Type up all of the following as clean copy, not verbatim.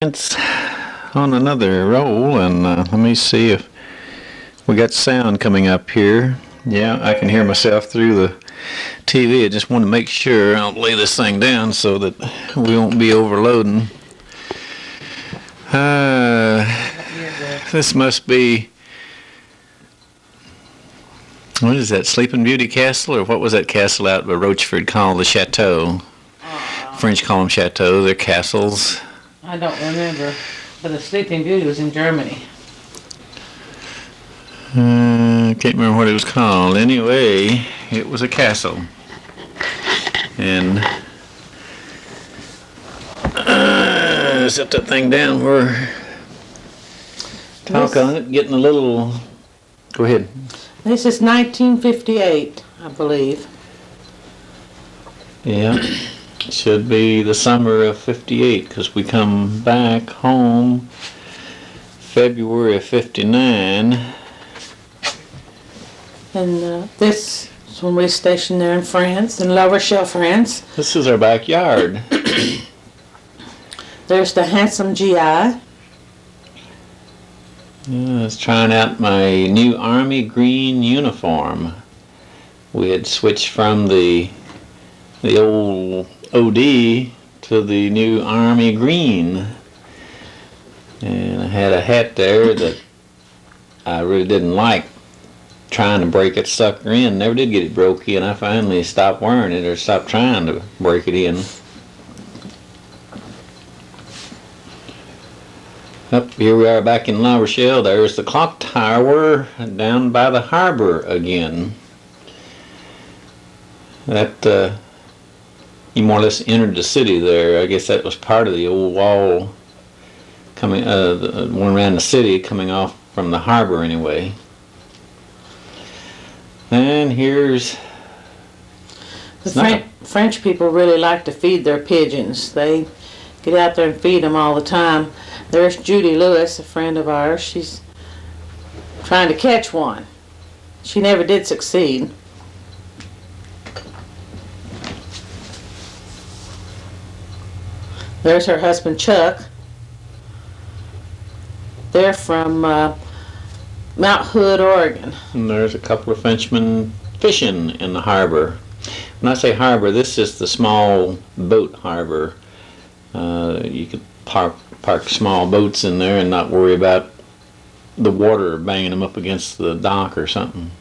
It's on another roll, and let me see if we got sound coming up here. Yeah, I can hear myself through the TV. I just want to make sure I'll lay this thing down so that we won't be overloading. This must be, what is that, Sleeping Beauty Castle, or what was that castle out by Rochefort called the Chateau? French call them chateaux, they're castles. I don't remember, but the Sleeping Beauty was in Germany. Can't remember what it was called. Anyway, it was a castle. And set that thing down. We're talk on it, getting a little. Go ahead. This is 1958, I believe. Yeah, it should be the summer of '58 because we come back home February of '59. And this is when we stationed there in France, in La Rochelle, France. This is our backyard. There's the handsome GI. Yeah, I was trying out my new Army green uniform. We had switched from the old OD to the new Army green. And I had a hat there that I really didn't like. Trying to break it sucker in, never did get it broke in. I finally stopped wearing it, or stopped trying to break it in. Up here we are back in La Rochelle. There's the clock tower down by the harbor again. That you more or less entered the city there. I guess that was part of the old wall coming, the one around the city coming off from the harbor anyway. And here's the French people really like to feed their pigeons. They get out there and feed them all the time. There's Judy Lewis, a friend of ours. She's trying to catch one. She never did succeed. There's her husband Chuck. They're from Mount Hood, Oregon. And there's a couple of Frenchmen fishing in the harbor. When I say harbor, this is the small boat harbor. You could park small boats in there and not worry about the water banging them up against the dock or something.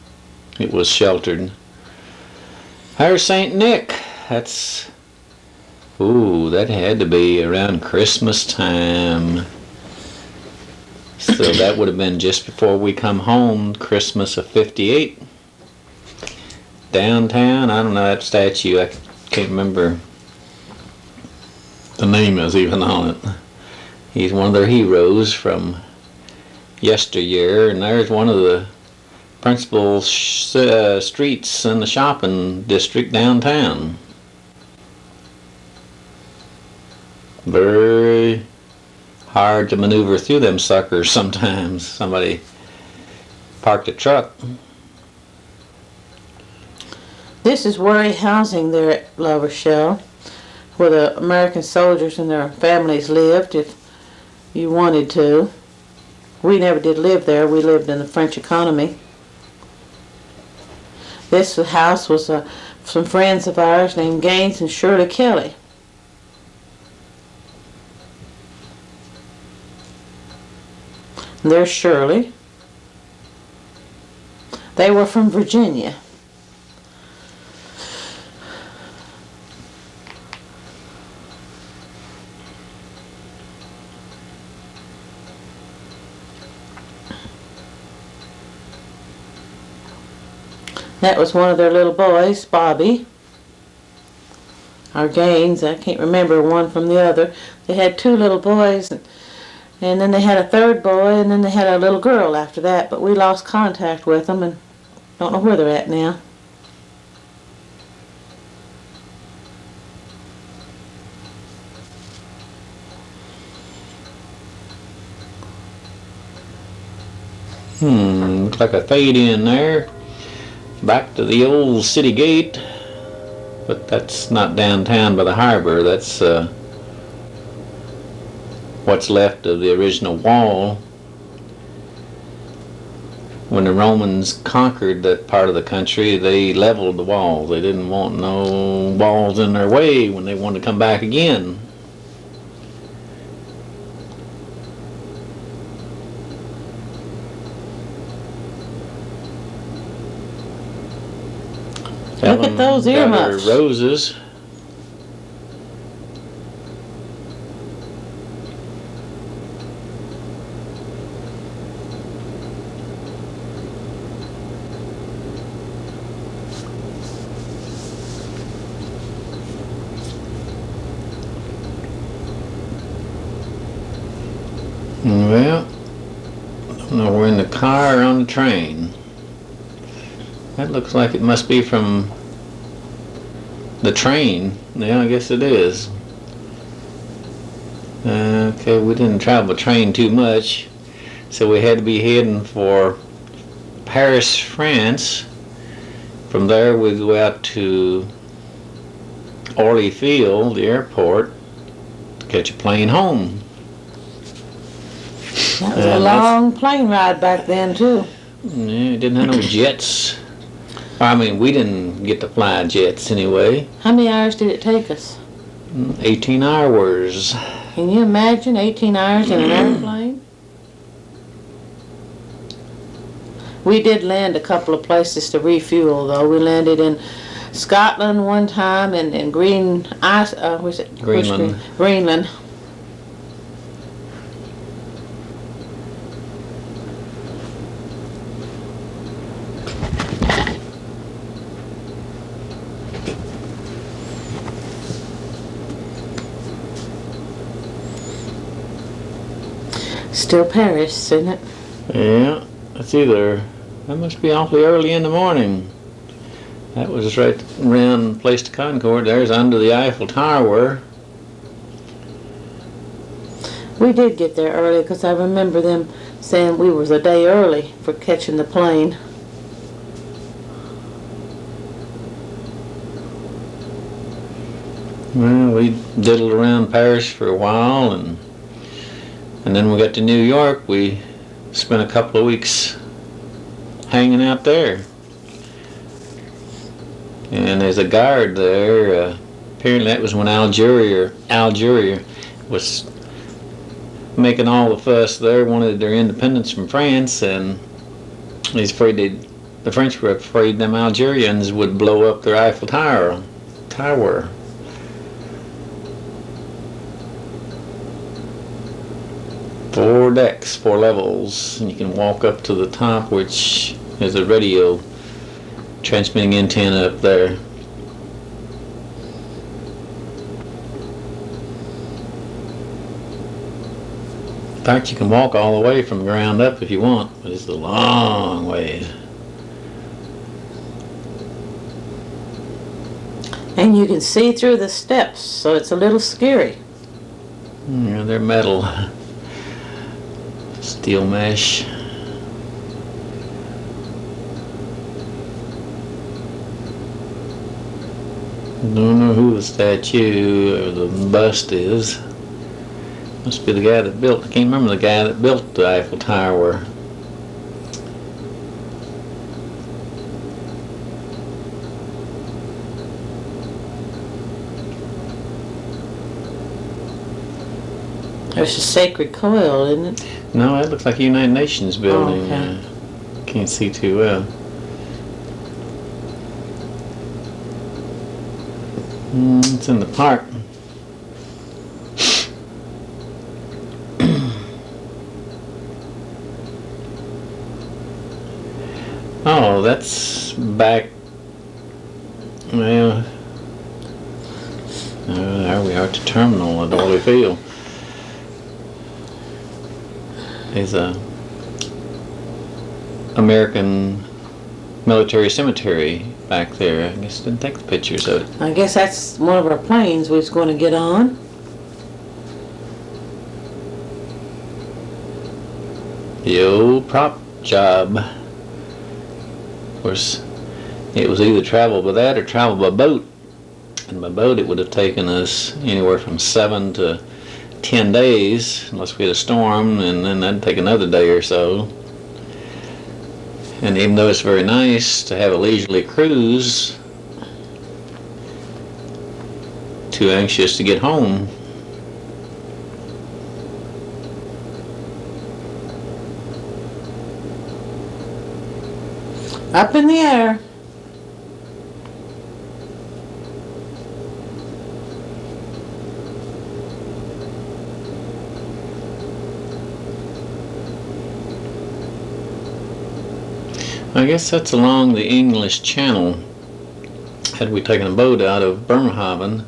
It was sheltered. There's St. Nick. That's, ooh, that had to be around Christmas time. So that would have been just before we come home, Christmas of '58. Downtown, I don't know that statue, I can't remember the name is even on it. He's one of their heroes from yesteryear, and there's one of the principal streets in the shopping district downtown. Very hard to maneuver through them suckers sometimes. Somebody parked a truck. This is Worry Housing there at La Rochelle, where the American soldiers and their families lived if you wanted to. We never did live there. We lived in the French economy. This house was some friends of ours named Gaines and Shirley Kelly. And there's Shirley. They were from Virginia. That was one of their little boys, Bobby. Our Gaines, I can't remember one from the other. They had two little boys, and then they had a third boy, and then they had a little girl after that, but we lost contact with them and don't know where they're at now. Looks like a fade in there. Back to the old city gate. But that's not downtown by the harbor. That's what's left of the original wall. When the Romans conquered that part of the country, they leveled the walls. They didn't want no walls in their way when they wanted to come back again. Look at those earmuffs. Roses. Well, I don't know, we're in the car or on the train. That looks like it must be from the train. Yeah, I guess it is. Okay, we didn't travel train too much, so we had to be heading for Paris, France. From there we go out to Orly Field, the airport, to catch a plane home. That was a long plane ride back then too. Yeah, it didn't have no jets. I mean, we didn't get to fly jets anyway. How many hours did it take us? 18 hours. Can you imagine 18 hours in an airplane? We did land a couple of places to refuel though. We landed in Scotland one time and in Greenland. Greenland. Still Paris, isn't it? Yeah, that must be awfully early in the morning. That was right around Place de Concorde. There's under the Eiffel Tower. We did get there early because I remember them saying we was a day early for catching the plane. Well, we diddled around Paris for a while, and then we got to New York. We spent a couple of weeks hanging out there. And there's a guard there. Apparently that was when Algeria was making all the fuss there, wanted their independence from France, and he's afraid the French were afraid them Algerians would blow up their Eiffel Tower. 4 decks, 4 levels, and you can walk up to the top, which is a radio transmitting antenna up there. In fact, you can walk all the way from the ground up if you want, but it's a long ways. And you can see through the steps, so it's a little scary. Yeah, they're metal. Steel mesh. Don't know who the statue or the bust is. Must be the guy that built. I can't remember the guy that built the Eiffel Tower. There's a sacred coil, isn't it? No, that looks like a United Nations building. Oh, okay. Can't see too well. It's in the park. Oh, that's back. Well, there we are at the terminal at Orly Field. There's a American military cemetery back there. I guess I didn't take the pictures of it. I guess that's one of our planes we was going to get on. The old prop job. Of course, it was either travel by that or travel by boat. And by boat it would have taken us anywhere from 7 to 10 days, unless we had a storm, and then that'd take another day or so. And even though it's very nice to have a leisurely cruise, too anxious to get home. Up in the air. I guess that's along the English Channel. Had we taken a boat out of Bremerhaven,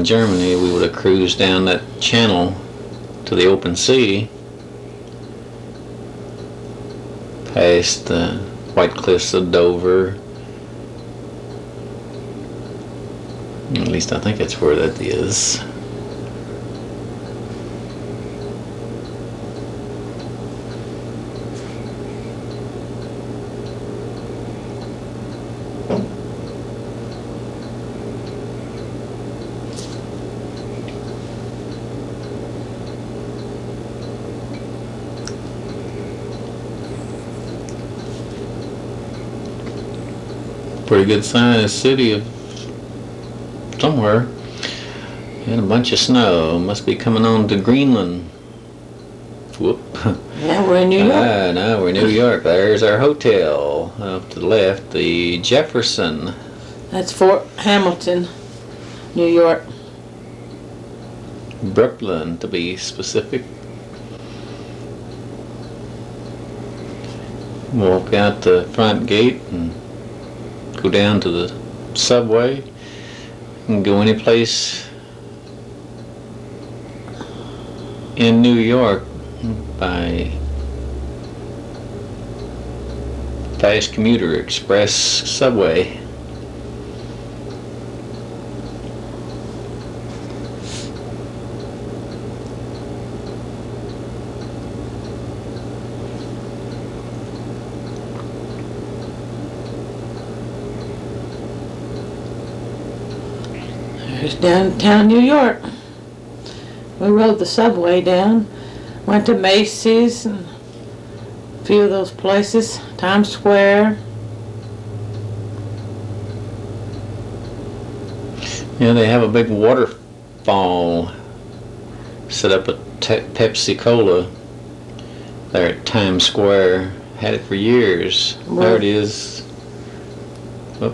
Germany, we would have cruised down that channel to the open sea, past the White Cliffs of Dover. At least I think that's where that is. Pretty good sized city of somewhere, and a bunch of snow. Must be coming on to Greenland. Whoop. Yeah, we're in New York. Now we're in New York. There's our hotel up to the left, the Jefferson. That's Fort Hamilton, New York. Brooklyn, to be specific. Walk out the front gate and go down to the subway and go any place in New York by fast commuter express subway. There's downtown New York. We rode the subway down, went to Macy's and a few of those places, Times Square. Yeah, they have a big waterfall set up at Pepsi Cola there at Times Square. Had it for years. There it is. Oh,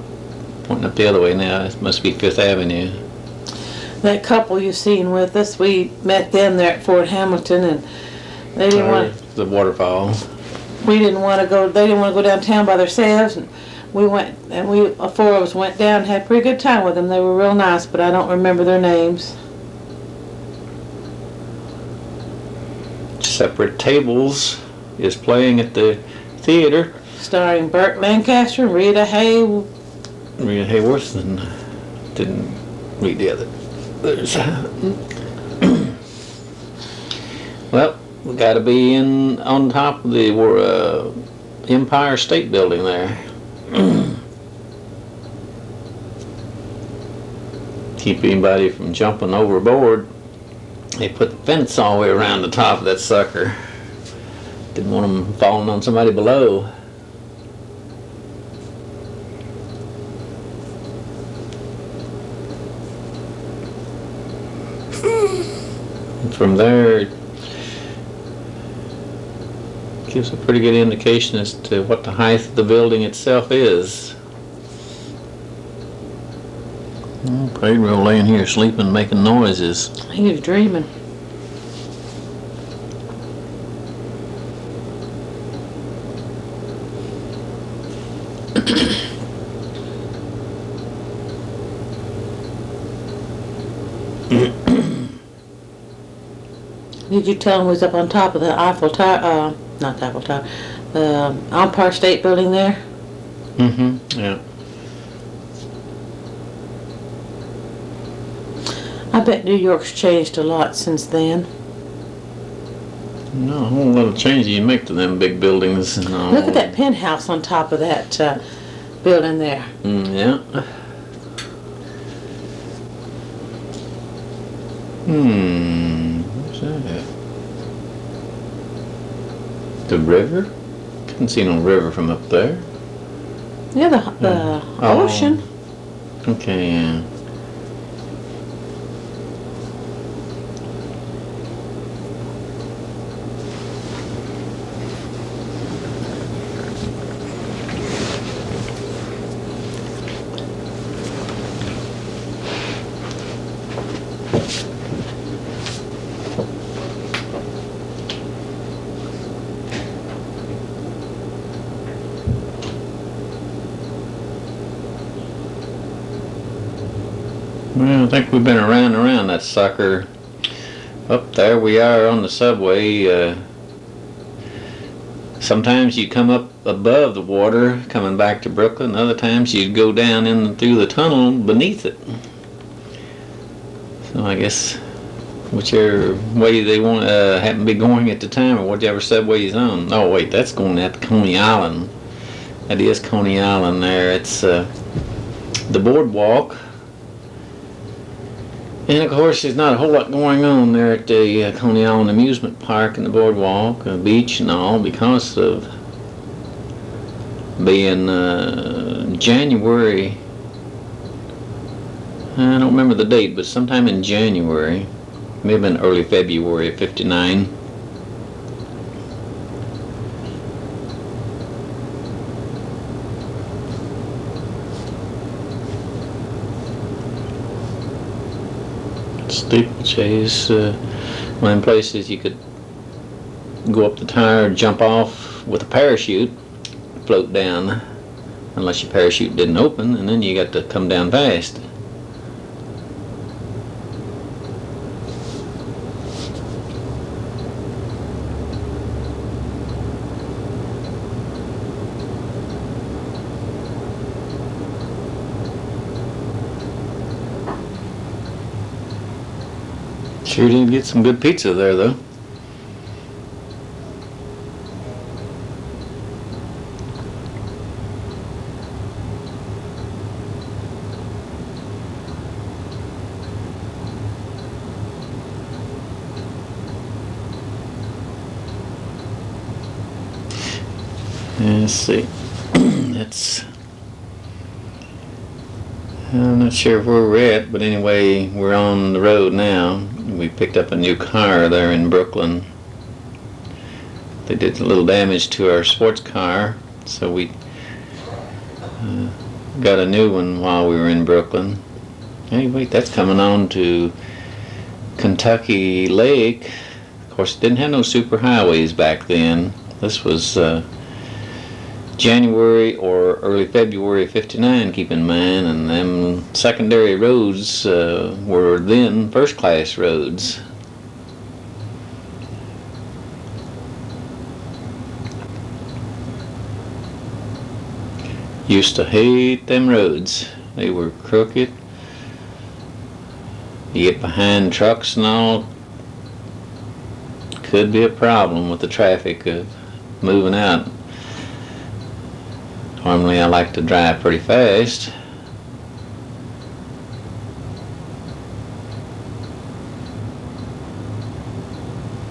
pointing up the other way now. It must be Fifth Avenue. That couple you seen with us, we met them there at Fort Hamilton, and they didn't want the waterfall. We didn't want to go. They didn't want to go downtown by themselves, and we went. And we four of us went down and had a pretty good time with them. They were real nice, but I don't remember their names. Separate Tables is playing at the theater, starring Burt Lancaster and Rita Hayworth, and didn't read the other. Well, we got to be on top of the Empire State Building there. Keep anybody from jumping overboard. They put the fence all the way around the top of that sucker. Didn't want them falling on somebody below. From there, it gives a pretty good indication as to what the height of the building itself is. Pedro laying here sleeping, making noises. He was dreaming. Did you tell him we was up on top of the Eiffel Tower, not the Eiffel Tower, the Empire State Building there? Mm-hmm, yeah. I bet New York's changed a lot since then. No, a whole lot of changes you make to them big buildings. And all. Look at that penthouse on top of that building there. Yeah. What's that? The river? Couldn't see no river from up there. Yeah, the ocean. Okay, yeah. Well, I think we've been around that sucker. Up there we are on the subway. Sometimes you come up above the water coming back to Brooklyn. Other times you go down in through the tunnel beneath it. So I guess whichever way they want happen to be going at the time, or whichever subway is on. Oh wait, that's going out to Coney Island. That is Coney Island there. It's the boardwalk. And of course, there's not a whole lot going on there at the Coney Island Amusement Park and the boardwalk, beach and all, because of being January. I don't remember the date, but sometime in January, may have been early February of '59. Steeplechase, one of them places you could go up the tire, jump off with a parachute, float down, unless your parachute didn't open, and then you got to come down fast. Sure did get some good pizza there, though. Let's see. I'm not sure where we're at, but anyway, we're on the road now. We picked up a new car there in Brooklyn. They did a little damage to our sports car, so we got a new one while we were in Brooklyn. Anyway, that's coming on to Kentucky Lake. Of course, it didn't have no super highways back then. This was January or early February of '59, keep in mind, and them secondary roads were then first class roads. Used to hate them roads. They were crooked. You get behind trucks and all, could be a problem with the traffic of moving out. Normally I like to drive pretty fast.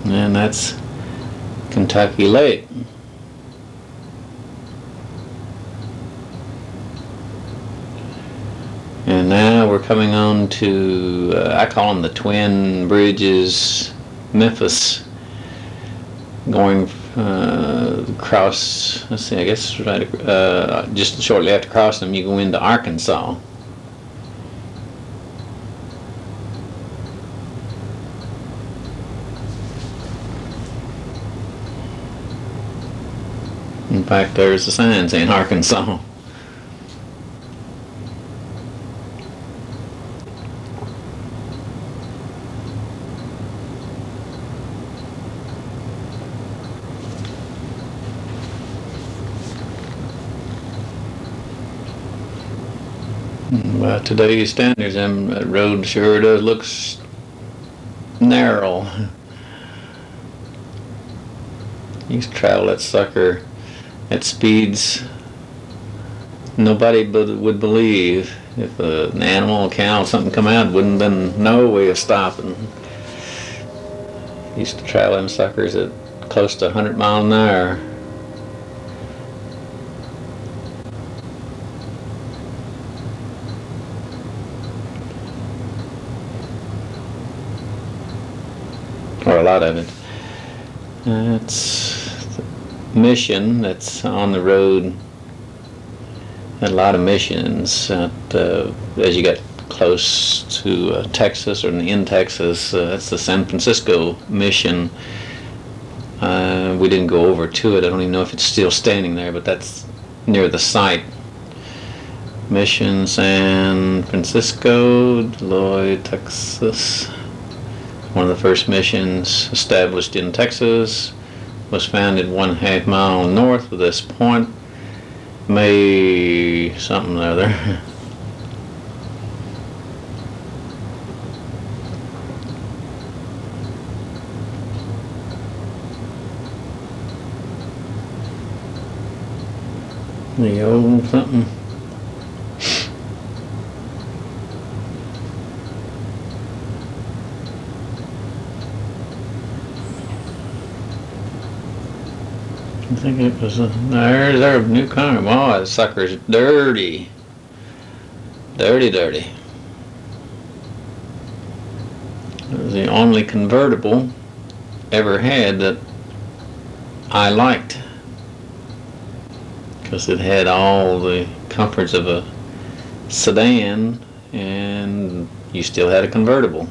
And that's Kentucky Lake. And now we're coming on to, I call them the Twin Bridges, Memphis, going across, let's see, I guess right, just shortly after crossing them, you go into Arkansas. In fact, there's a sign saying Arkansas. By today's standards, that road sure does look narrow. You used to travel that sucker at speeds nobody would believe. If an animal, a cow, something come out, wouldn't have been no way of stopping. Used to travel them suckers at close to 100 miles an hour. Or a lot of it. It's the mission that's on the road. Had a lot of missions as you got close to Texas or in Texas. That's the San Francisco mission. We didn't go over to it. I don't even know if it's still standing there, but that's near the site. Mission San Francisco, Deloitte, Texas. One of the first missions established in Texas, was founded 1/2 mile north of this point. May something or other. The old something. I think it was there's our new car. Wow, that sucker's dirty. Dirty. It was the only convertible ever had that I liked, because it had all the comforts of a sedan and you still had a convertible.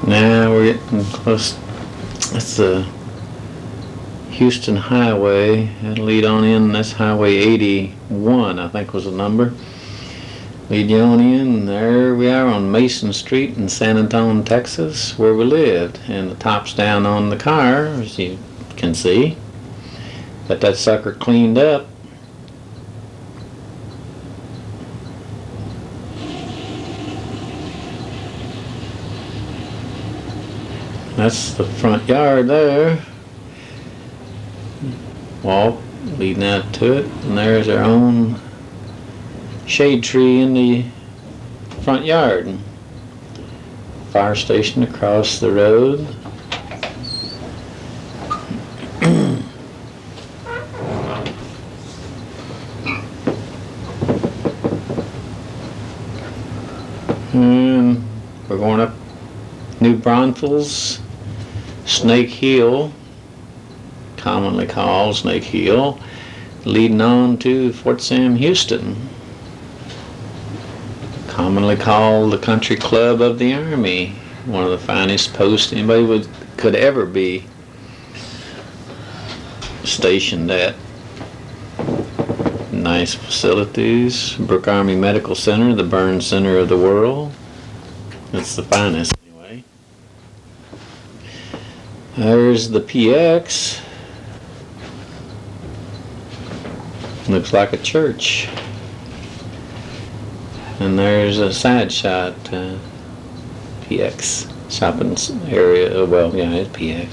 Now we're getting close. That's the Houston Highway. That'll lead on in. That's Highway 81, I think was the number. Lead you on in. There we are on Mason Street in San Antonio, Texas, where we lived. And the top's down on the car, as you can see. Got that sucker cleaned up. That's the front yard there. Walk leading out to it, and there's our own shade tree in the front yard. Fire station across the road. And we're going up New Braunfels, Snake Hill, commonly called Snake Hill, leading on to Fort Sam Houston, commonly called the Country Club of the Army, one of the finest posts anybody could ever be stationed at. Nice facilities. Brooke Army Medical Center, the burn center of the world. It's the finest anyway. There's the PX. Looks like a church. And there's a side shot, PX shopping area. Well, yeah, it's PX.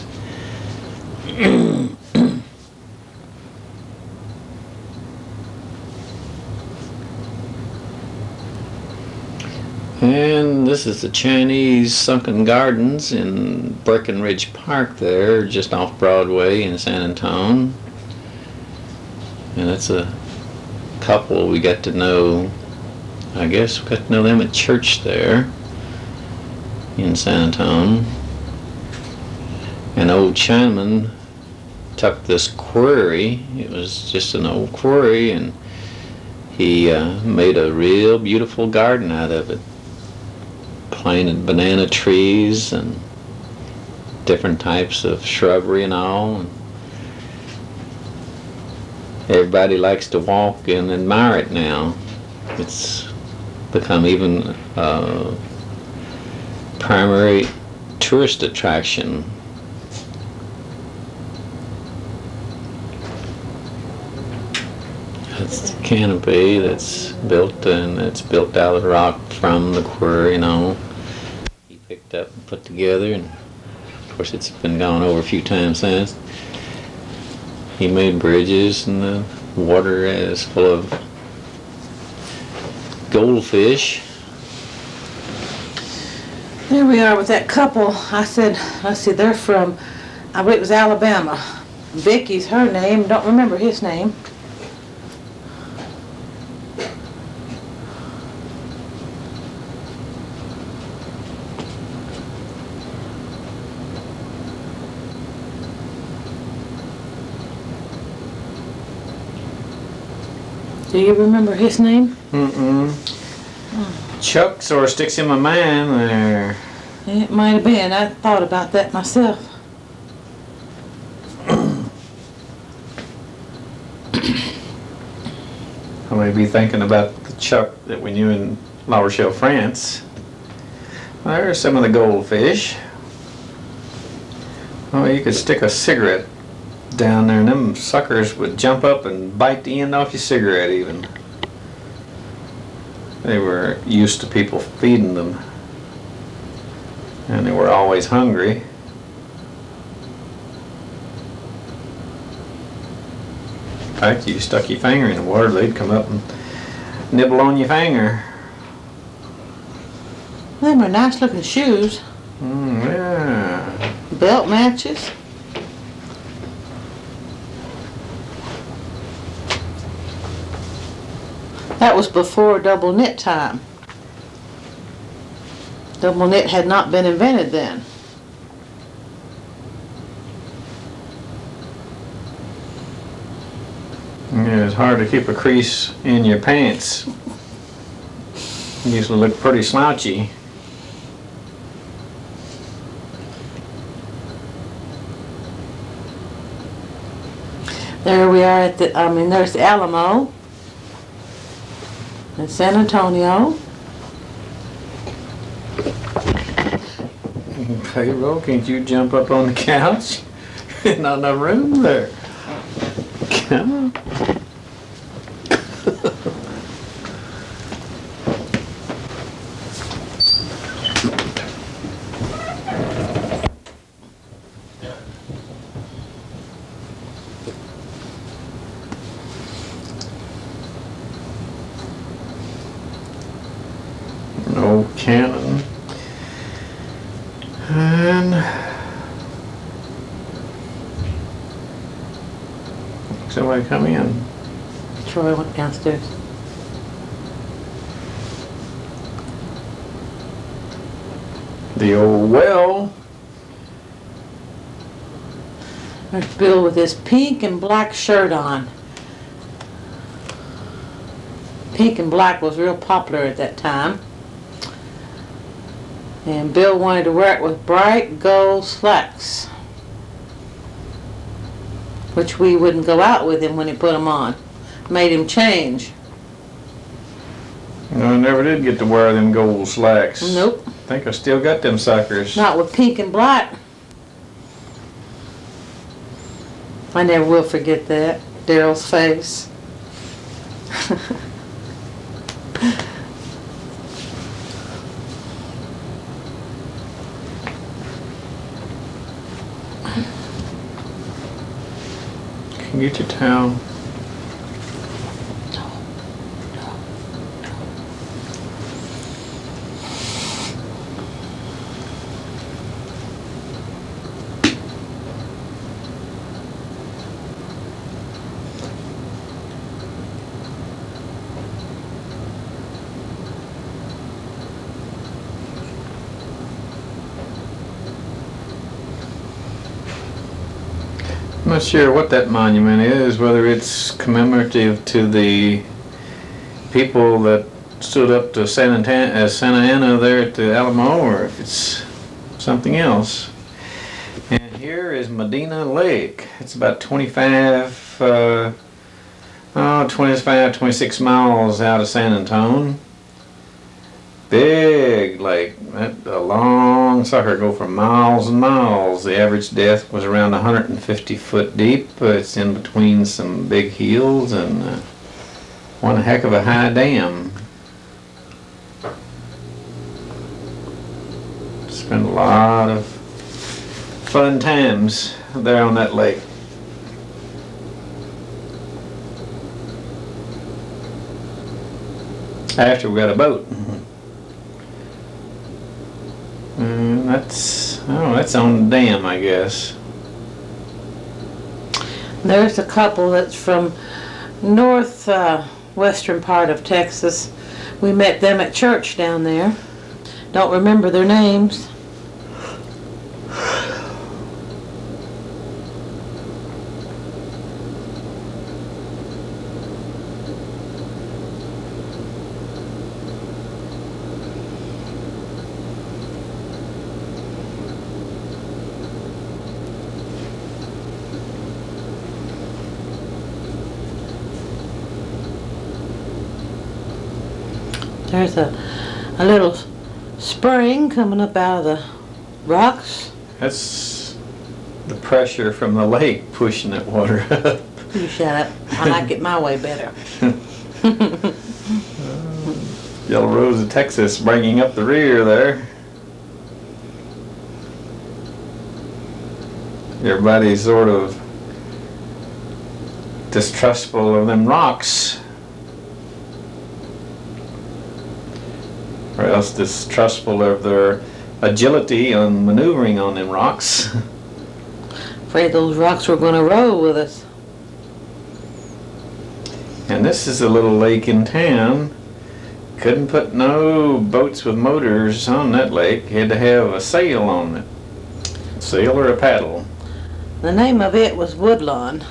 And this is the Chinese Sunken Gardens in Breckenridge Park there, just off Broadway in San Antonio. And that's a couple we got to know. I guess we got to know them at church there in San Antonio. An old Chinaman took this quarry. It was just an old quarry, and he made a real beautiful garden out of it. Planted banana trees and different types of shrubbery and all. And everybody likes to walk and admire it now. It's become even a primary tourist attraction. That's the canopy that's built, and it's built out of the rock from the quarry, he picked up and put together, and of course it's been gone over a few times since. He made bridges, and the water is full of goldfish. There we are with that couple. I said, let's see, they're from, I believe it was Alabama. Vicky's her name, don't remember his name. Do you remember his name? Chuck sort of sticks in my mind there. It might have been. I thought about that myself. I may be thinking about the Chuck that we knew in La Rochelle, France. There's some of the goldfish. Oh, you could stick a cigarette down there and them suckers would jump up and bite the end off your cigarette even. They were used to people feeding them, and they were always hungry. In fact, you stuck your finger in the water, they'd come up and nibble on your finger. Them are nice looking shoes. Yeah. Belt matches. That was before double knit time. Double knit had not been invented then. Yeah, it's hard to keep a crease in your pants. It used to look pretty slouchy. There we are at the, there's the Alamo in San Antonio. Payroll, can't you jump up on the couch? Not enough room there. Come on. An old cannon. And somebody come in. Troy went downstairs. The old well. There's Bill with his pink and black shirt on. Pink and black was real popular at that time. And Bill wanted to wear it with bright gold slacks, which we wouldn't go out with him when he put them on. Made him change. No, I never did get to wear them gold slacks. Nope. I think I still got them suckers. Not with pink and black. I never will forget that. Daryl's face. Can you get your towel? I'm not sure what that monument is, whether it's commemorative to the people that stood up to Santa Ana there at the Alamo, or if it's something else. And here is Medina Lake. It's about 25, 26 miles out of San Antonio. Big lake, a long sucker, go for miles and miles. The average depth was around 150 foot deep. It's in between some big hills, and One heck of a high dam. Spent a lot of fun times there on that lake. After we got a boat. And that's on the dam, I guess. There's a couple that's from western part of Texas. We met them at church down there. Don't remember their names. There's a little spring coming up out of the rocks. That's the pressure from the lake pushing that water up. You shut up. I like it my way better. Yellow Rose of Texas bringing up the rear there. Everybody's sort of distrustful of them rocks. Or else distrustful of their agility on maneuvering on them rocks. Afraid those rocks were going to roll with us. And this is a little lake in town. Couldn't put no boats with motors on that lake. Had to have a sail on it. A sail or a paddle. The name of it was Woodlawn.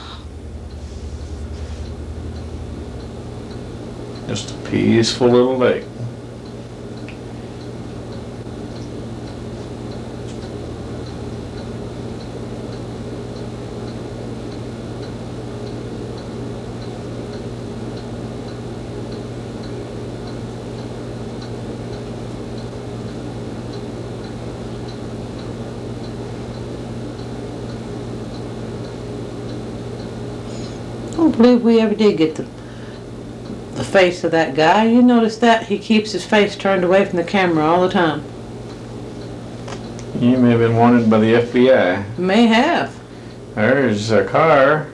Just a peaceful little lake. I don't believe we ever did get the face of that guy. You notice that? He keeps his face turned away from the camera all the time. You may have been wanted by the FBI. May have. There's a car.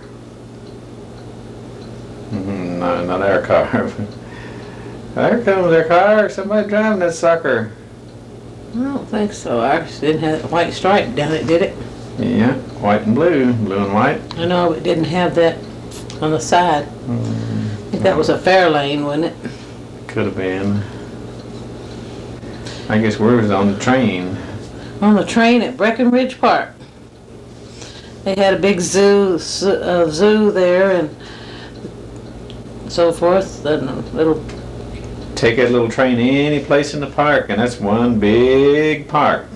No, not our car. There comes our car. Somebody driving that sucker. I don't think so. Ours didn't have a white stripe down it, did it? Yeah, white and blue. Blue and white. I know, it didn't have that on the side. I think that was a Fairlane, wasn't it? Could have been. I guess we was on the train. On the train at Breckenridge Park. They had a big zoo there and so forth. And a little. Take that little train any place in the park, and that's one big park.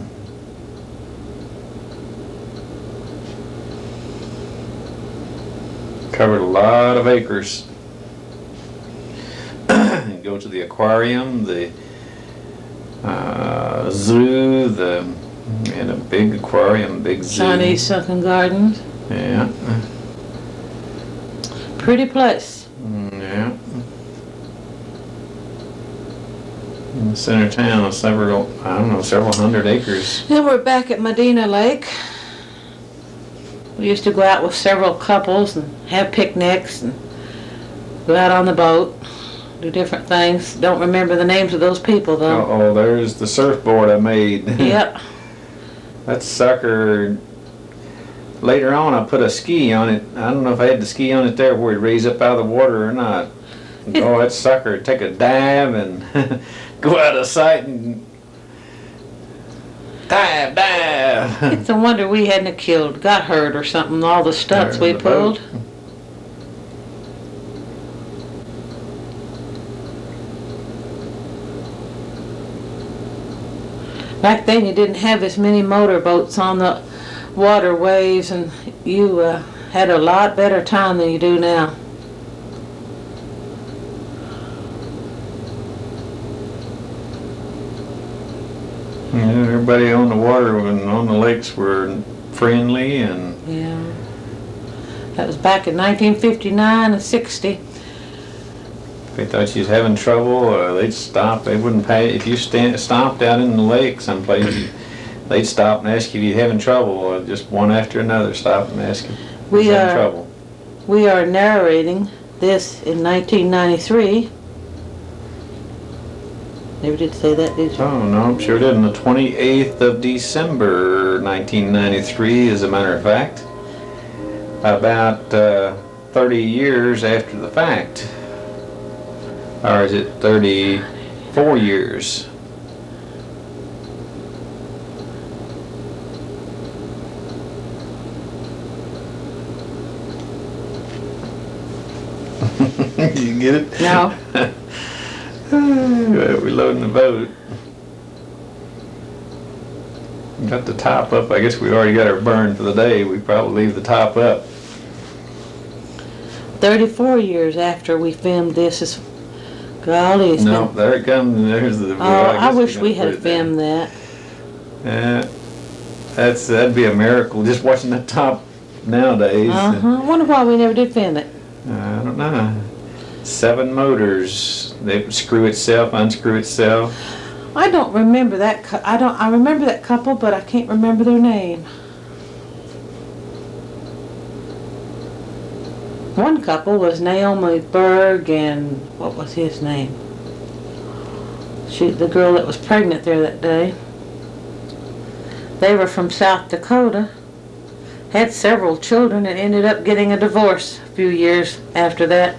Covered a lot of acres. Go to the aquarium, the zoo, and a big aquarium, big zoo. Chinese sunken gardens. Yeah. Pretty place. Yeah. In the center of town, several hundred acres. Then we're back at Medina Lake. We used to go out with several couples and have picnics and go out on the boat, do different things. Don't remember the names of those people though. Oh, there's the surfboard I made. Yep. That sucker, later on I put a ski on it. I don't know if I had the ski on it there where it raised up out of the water or not. Oh, that sucker, take a dive and go out of sight and dive. It's a wonder we hadn't got hurt or something, all the stunts we pulled. Back then you didn't have as many motorboats on the waterways, and you had a lot better time than you do now. Yeah, everybody on the water and on the lakes were friendly and... Yeah. That was back in 1959 and 60. If they thought you was having trouble, they'd stop. They wouldn't pay. If you stopped out in the lake someplace, they'd stop and ask you if you're having trouble, or just one after another stop and ask you if you're having trouble. We are narrating this in 1993. Never did say that, did you? Oh, no, sure didn't. The 28th of December, 1993, as a matter of fact. About 30 years after the fact. Or is it 34 years? You get it? No. We're loading the boat. Got the top up. I guess we already got our burn for the day. We probably leave the top up. 34 years after we filmed this is... Golly, it's No, been... there it comes. There's the... I wish we had filmed that. Yeah. That'd be a miracle, just watching the top nowadays. I wonder why we never did film it. I don't know. 7 motors. They screw itself, unscrew itself. I don't remember that. I remember that couple, but I can't remember their name. One couple was Naomi Berg and what was his name? The girl that was pregnant there that day. They were from South Dakota. Had several children and ended up getting a divorce a few years after that.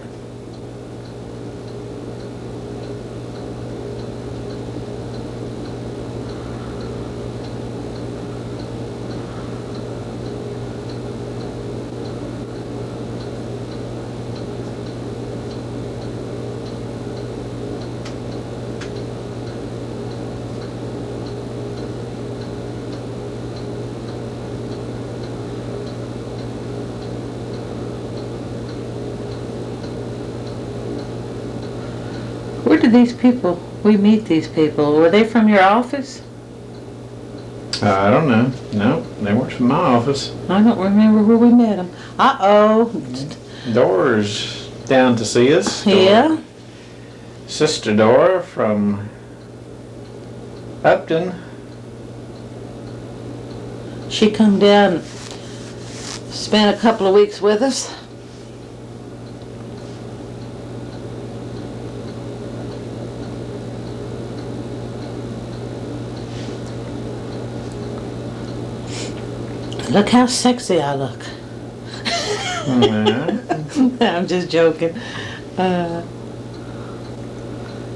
Where did we meet these people? Were they from your office? I don't know. No, they weren't from my office. I don't remember where we met them. Uh-oh. Dora's down to see us. Yeah? Sister Dora from Upton. She come down and spent a couple of weeks with us. Look how sexy I look. I'm just joking. I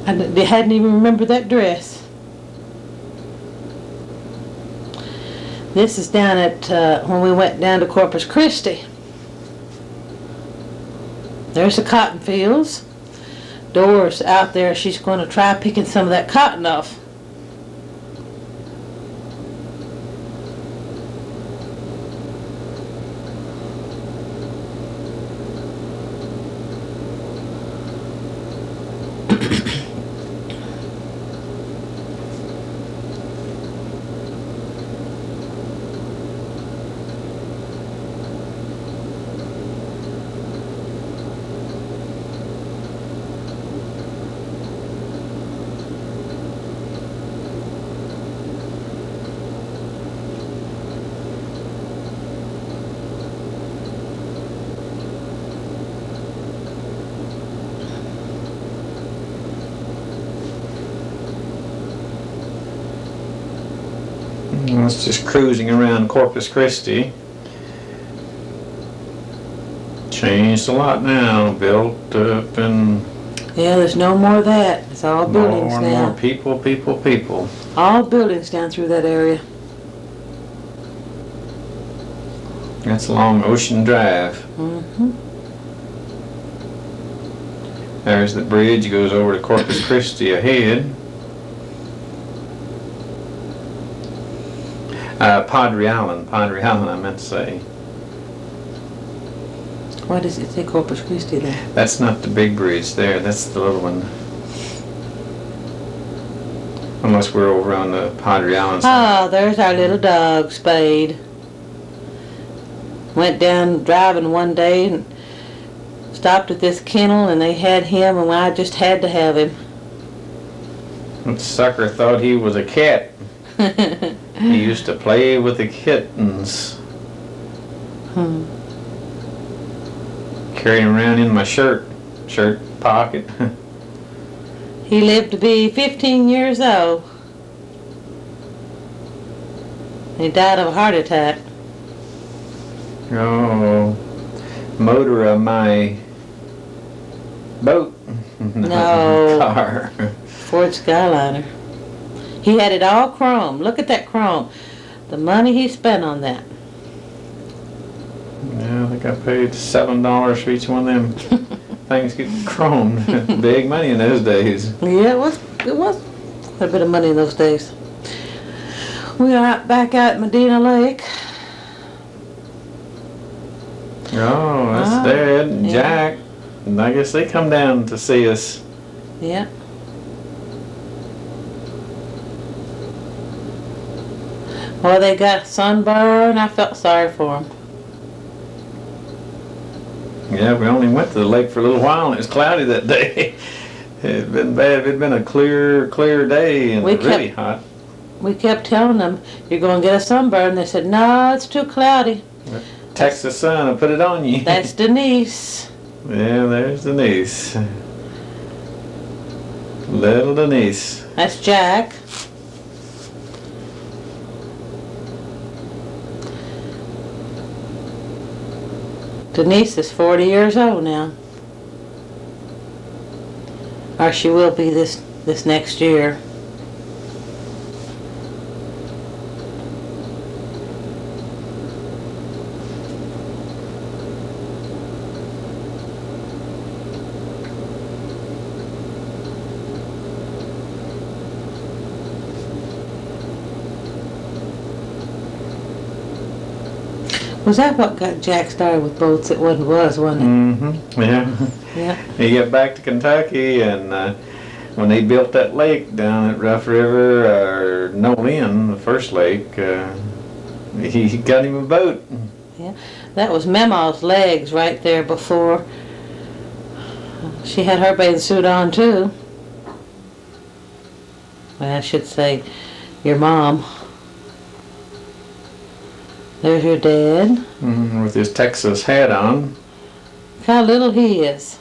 hadn't even remembered that dress. This is down at when we went down to Corpus Christi. There's the cotton fields. Dora's out there. She's going to try picking some of that cotton off. It's just cruising around Corpus Christi. Changed a lot now, built up and... Yeah, there's no more of that. It's all buildings more and now. more people. All buildings down through that area. That's along Ocean Drive. Mm-hmm. There's the bridge, goes over to Corpus Christi ahead. Padre Island, I meant to say. Why does it say Corpus Christi there? That's not the big bridge there, that's the little one. Unless we're over on the Padre Island side. Oh, there's our little dog, Spade. Went down driving one day and stopped at this kennel and they had him, and I just had to have him. That sucker thought he was a cat. He used to play with the kittens. Carry him around in my shirt pocket. He lived to be 15 years old. He died of a heart attack. Oh, motor of my boat. No. Car. Ford Skyliner. He had it all chrome. Look at that chrome. The money he spent on that. Yeah, I think I paid $7 for each one of them things getting chromed. Big money in those days. Yeah, it was quite a bit of money in those days. We are back out at Medina Lake. Oh, that's Dad and yeah. Jack. And I guess they come down to see us. Yeah. Well, they got sunburn. I felt sorry for them. Yeah, we only went to the lake for a little while and it was cloudy that day. It'd been bad. It'd been a clear day and really hot. We kept telling them, "You're going to get a sunburn." They said, "No, it's too cloudy." Text the sun and put it on you. That's Denise. Yeah, there's Denise. Little Denise. That's Jack. Denise is 40 years old now. Or she will be this next year. Was that what got Jack started with boats? It wasn't it? Mm-hmm. Yeah. Yeah. He got back to Kentucky, and when they built that lake down at Rough River, or Nolin, the first lake, he got him a boat. Yeah. That was Mema's legs right there before. She had her bathing suit on too. Well, I should say your mom. There's your dad. Mm-hmm, with his Texas hat on. Look how little he is.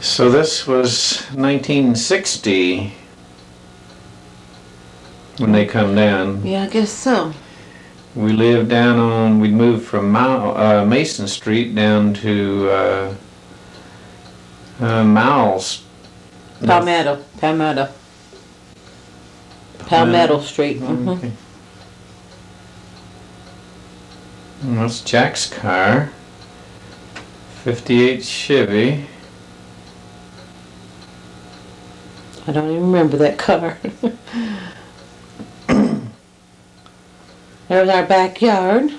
So this was 1960 when they come down. Yeah, I guess so. We lived we moved from Mason Street down to Miles. Palmetto Street. Mm-hmm. Okay. And that's Jack's car. 58 Chevy. I don't even remember that car. There's our backyard.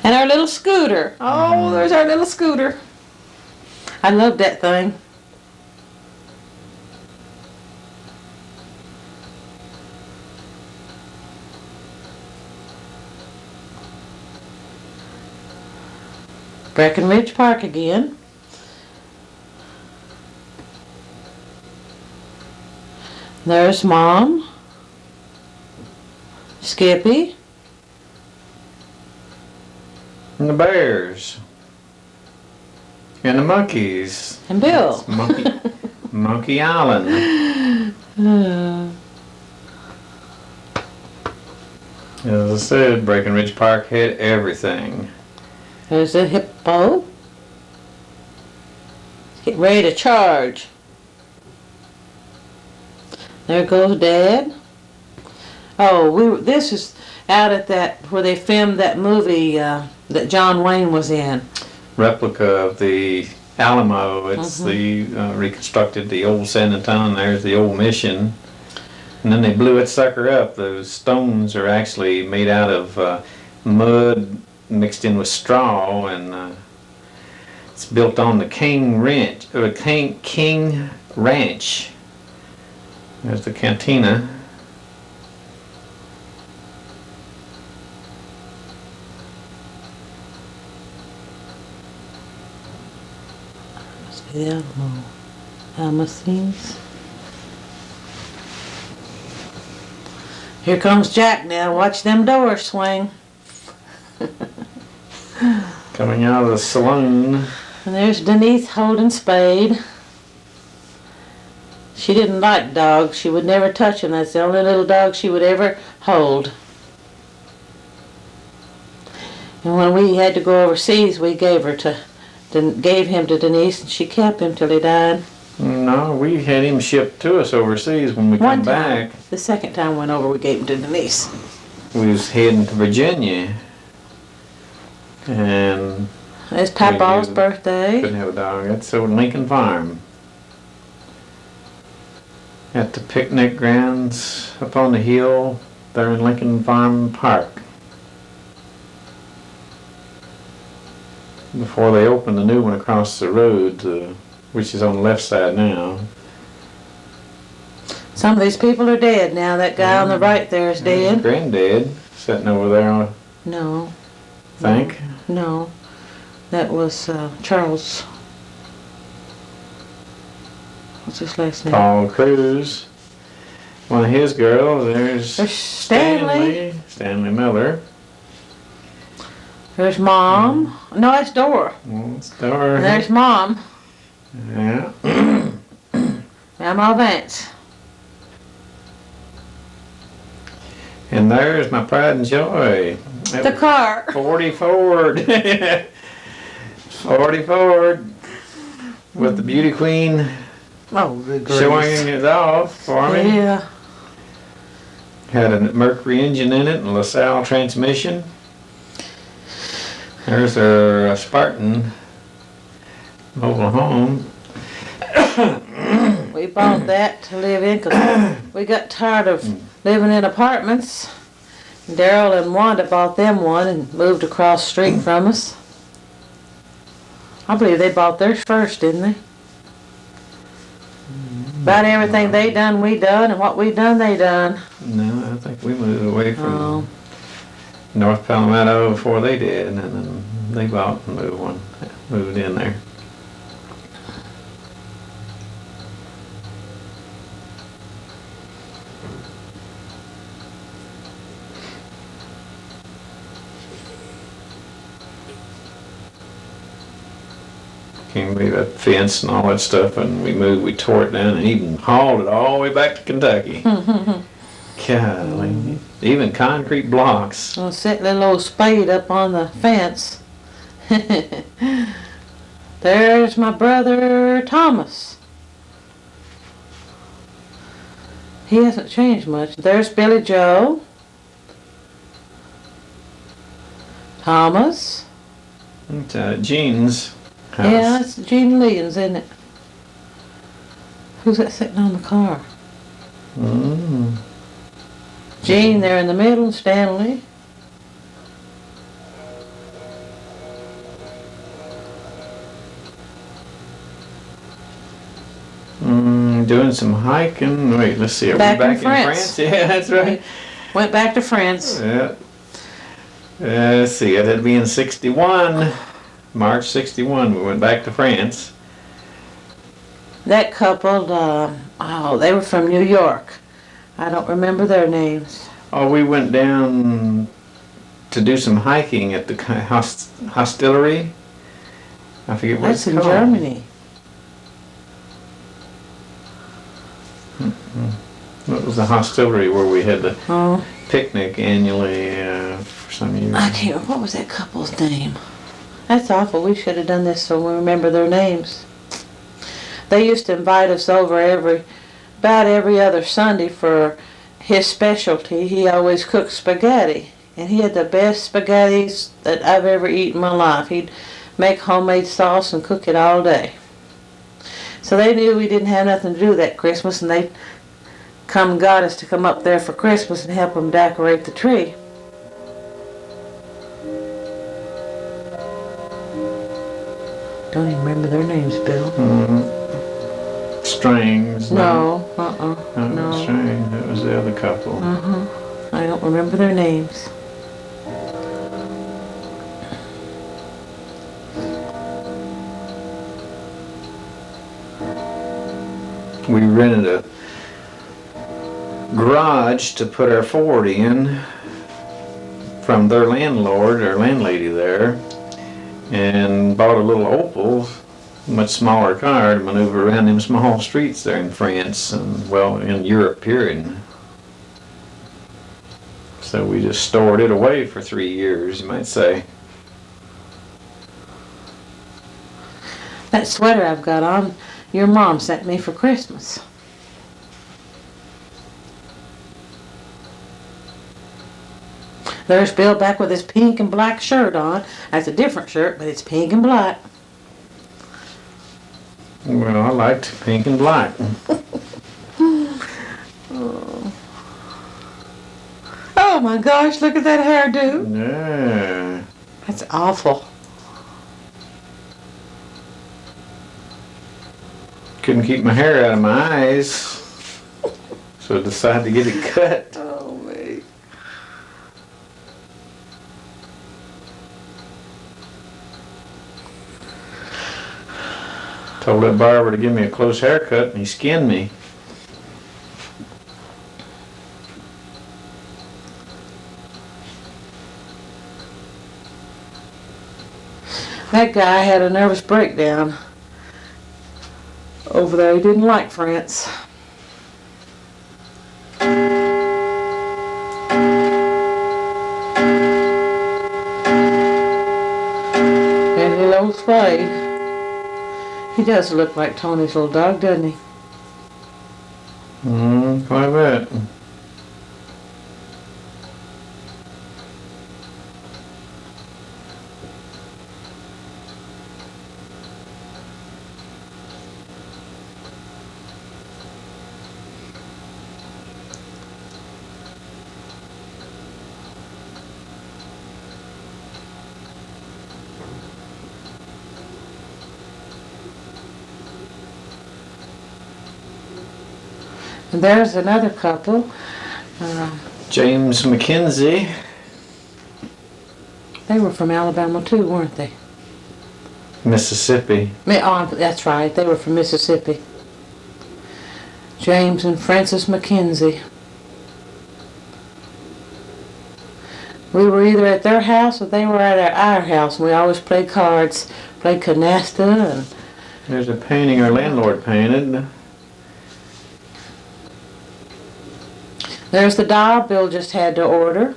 And our little scooter. Oh, there's our little scooter. I love that thing. Breckenridge Park again. There's Mom, Skippy, And the bears. And the monkeys. and Bill. It's Monkey Island. As I said, Breckenridge Park had everything. There's a hippo. Get ready to charge. There goes Dad. Oh, this is out at that where they filmed that movie that John Wayne was in. Replica of the Alamo. It's the reconstructed the old San Antonio. There's the old mission, and then they blew it sucker up. Those stones are actually made out of mud mixed in with straw, and it's built on the King Ranch, or King Ranch. There's the cantina. The Alamo scenes. Here comes Jack now. Watch them doors swing. Coming out of the saloon. And there's Denise holding Spade. She didn't like dogs. She would never touch him. That's the only little dog she would ever hold. And when we had to go overseas, we gave him to Denise, and she kept him till he died. No, we had him shipped to us overseas when we come back. The second time we went over, we gave him to Denise. We was heading to Virginia, and it's Papa's birthday. Couldn't have a dog. That's old Lincoln Farm. At the picnic grounds up on the hill there in Lincoln Farm Park. Before they opened the new one across the road, which is on the left side now. Some of these people are dead now. That guy on the right there is dead. Granddad sitting over there. No. Think? No. That was Charles. What's his last name? Paul Cruz. One of his girls. There's Stanley. Stanley Miller. There's Mom. No, that's Dora. It's Dora. And there's Mom. Yeah. Mama Vance. And there's my pride and joy. The car. 40 Ford. 40 Ford. With the beauty queen showing it off for me. Yeah. Had a Mercury engine in it and LaSalle transmission. There's our Spartan mobile home. We bought that to live in because we got tired of living in apartments. Daryl and Wanda bought them one and moved across the street from us. I believe they bought theirs first, didn't they? About everything they done, we done, and what we done, they done. No, I think we moved away from North Palmetto before they did, and then they bought and moved in there. Can't believe that fence and all that stuff, and we tore it down and even hauled it all the way back to Kentucky. Golly, even concrete blocks. I'll set little old Spade up on the fence. There's my brother Thomas. He hasn't changed much. There's Billy Joe. Thomas. It's Jean's house. Yeah, it's Gene Leon's, isn't it? Who's that sitting on the car? Gene there in the middle, Stanley. Doing some hiking. Wait, let's see. Are Back we back in France. Yeah, that's right. Went back to France. Yeah. Let's see. That'd be in '61. March '61. We went back to France. That couple, they were from New York. I don't remember their names. Oh, we went down to do some hiking at the hostelry. I forget what That's it's in called. Germany. What was the hostelry where we had the picnic annually for some years? I can't remember. What was that couple's name? That's awful. We should have done this so we remember their names. They used to invite us over about every other Sunday for his specialty. He always cooked spaghetti. And he had the best spaghettis that I've ever eaten in my life. He'd make homemade sauce and cook it all day. So they knew we didn't have nothing to do that Christmas, and they come and got us to come up there for Christmas and help them decorate the tree. Don't even remember their names, Bill. Strings. No, No. Strings. That was the other couple. I don't remember their names. We rented a garage to put our Ford in from their landlord or landlady there, and bought a little Opel, much smaller car to maneuver around them small streets there in France and, well, in Europe period. So we just stored it away for 3 years, you might say. That sweater I've got on, your mom sent me for Christmas. There's Bill back with his pink and black shirt on. That's a different shirt, but it's pink and black. Well, I liked pink and black. Oh my gosh, look at that hairdo. Yeah. That's awful. Couldn't keep my hair out of my eyes, so I decided to get it cut. Oh, me. Told that barber to give me a close haircut, and he skinned me. That guy had a nervous breakdown over there. He didn't like France. And little old Spade. He does look like Tony's little dog, doesn't he? Quite a bit. And there's another couple. James McKenzie. They were from Alabama too, weren't they? Mississippi. Oh, that's right. They were from Mississippi. James and Frances McKenzie. We were either at their house or they were at our house. And we always played cards, played canasta, and There's a painting our landlord painted. there's the doll Bill just had to order.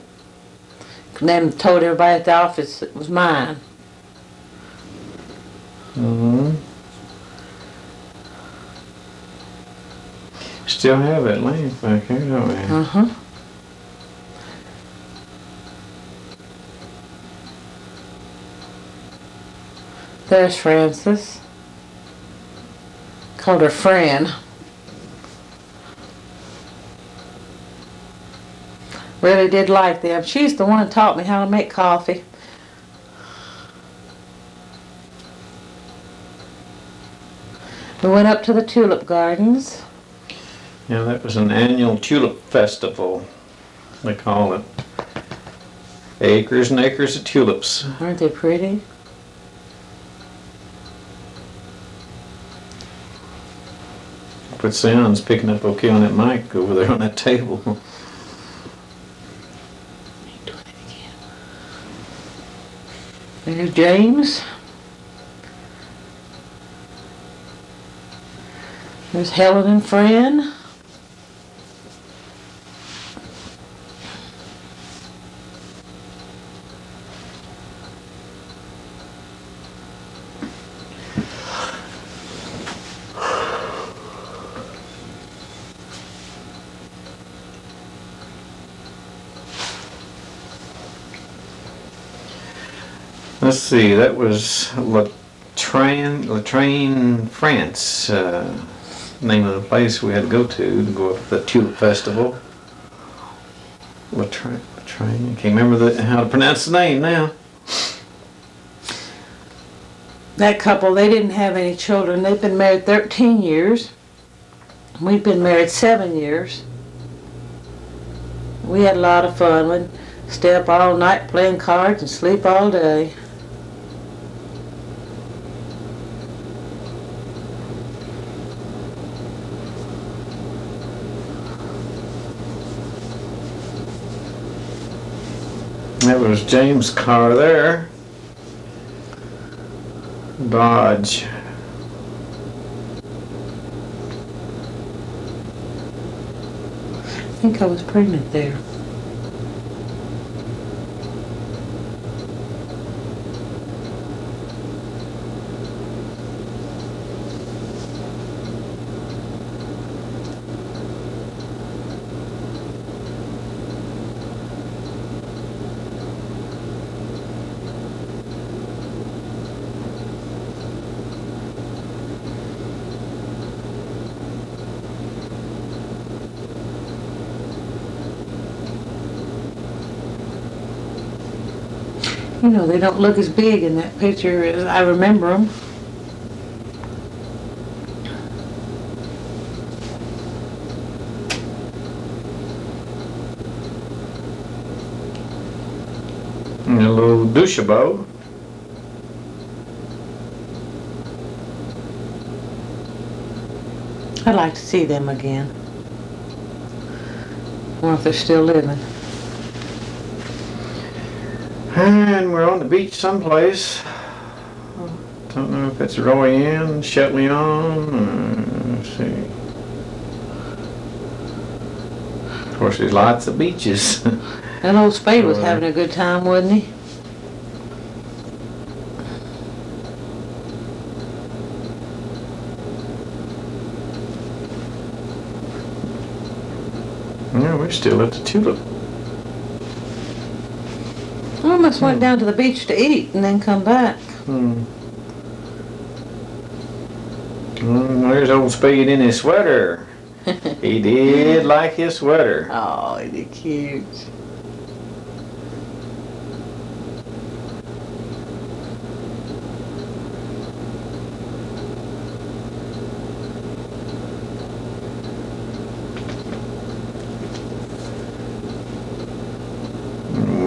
Then told everybody at the office it was mine. Still have it laying back here, don't we? There's Frances. Called her Fran. Really did like them. She's the one who taught me how to make coffee. We went up to the tulip gardens. Yeah, that was an annual tulip festival, they call it. Acres and acres of tulips. Aren't they pretty? But sounds picking up okay on that mic over there on that table. There's James. There's Helen and Fran. Let's see, that was Latrain, France. Name of the place we had to go up to the Tulip Festival. Latrain, I can't remember how to pronounce the name now. That couple, they didn't have any children. They've been married 13 years. We've been married 7 years. We had a lot of fun. We'd stay up all night playing cards and sleep all day. That was James' car there. Dodge. I think I was pregnant there. You know, they don't look as big in that picture as I remember them. And a little douchebo. I'd like to see them again. I wonder if they're still living. And we're on the beach someplace. Don't know if it's Royan, Chetleon, let's see. Of course, there's lots of beaches. That old Spade was having a good time, wasn't he? Yeah, we're still at the Tulip. I almost went down to the beach to eat and then come back. There's old Spade in his sweater. He did like his sweater. Oh, isn't he cute?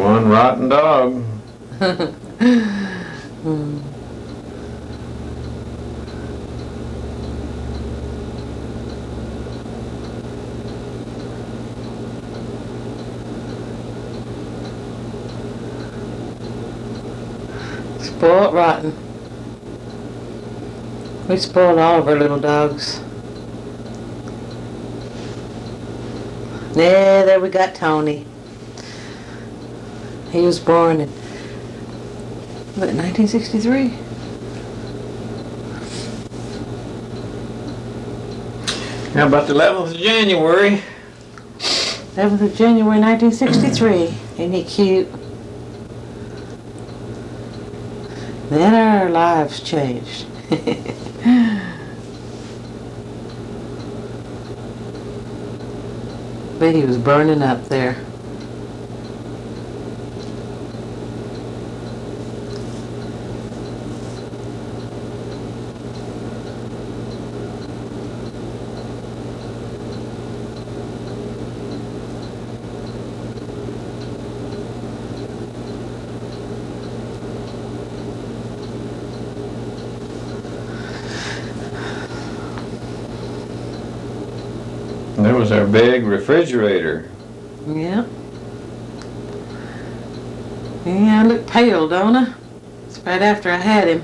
One rotten dog. Spoiled rotten. We spoiled all of our little dogs. Yeah, there we got Tony. He was born in, what, 1963? How about the 11th of January? 11th of January 1963. Ain't he cute? Then our lives changed. But he was burning up there. There was our big refrigerator. Yeah. Yeah, I look pale, don't I? It's right after I had him.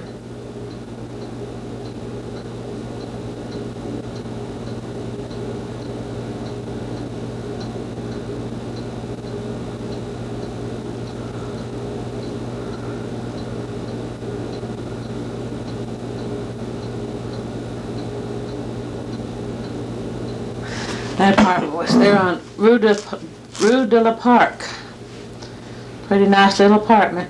That apartment was there on Rue de la Park. Pretty nice little apartment.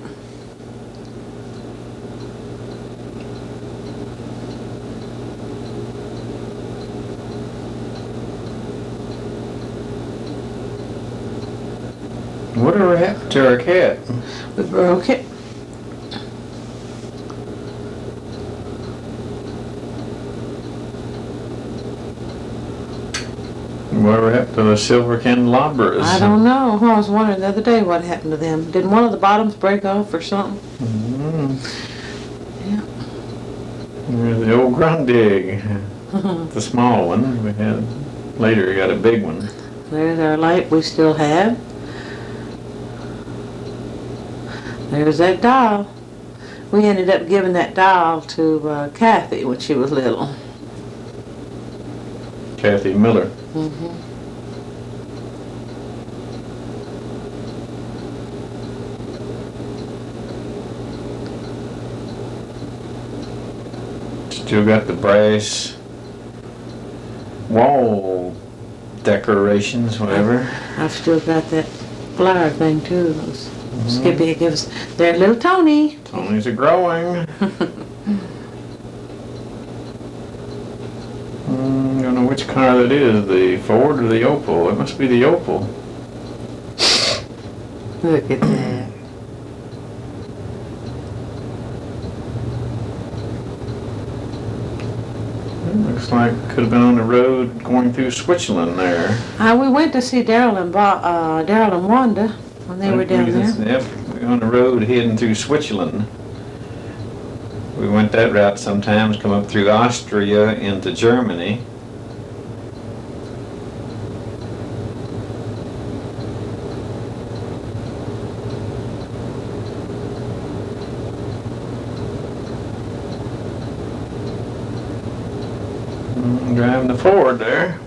Whatever happened to our cat? We broke it. Whatever happened to the silver candelabras? I don't know. I was wondering the other day what happened to them. Did one of the bottoms break off or something? Yeah. There's the old Grundig. The small one. We had later we got a big one. There's our light we still have. There's that doll. We ended up giving that doll to Kathy when she was little. Kathy Miller. Mm-hmm. Still got the brass wall decorations, whatever. I've still got that flower thing too. Skippy gives. There's little Tony. Tony's a growing. I don't know which car that is, the Ford or the Opel. It must be the Opel. Look at that. It looks like it could have been on the road going through Switzerland there. We went to see Daryl and Wanda when they were down there. Yep, we were on the road heading through Switzerland. We went that route sometimes, come up through Austria into Germany. Driving the Ford there.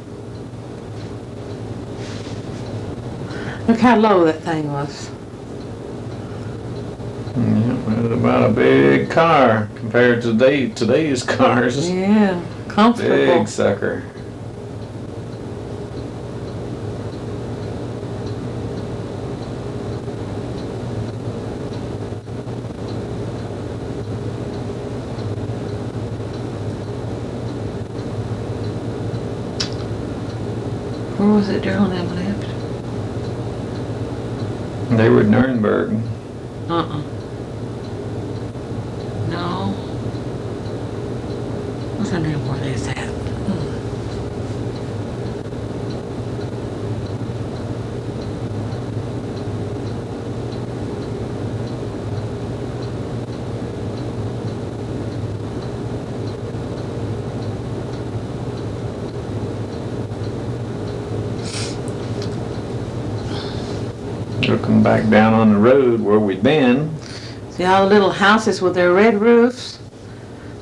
Look how low that thing was. Yeah, it was about a big car compared to today's cars. Yeah, comfortable. Big sucker. Where was it Daryl and them lived? They were in Nuremberg. No. What's the name where they at? Looking back down on the road where we'd been. See all the little houses with their red roofs?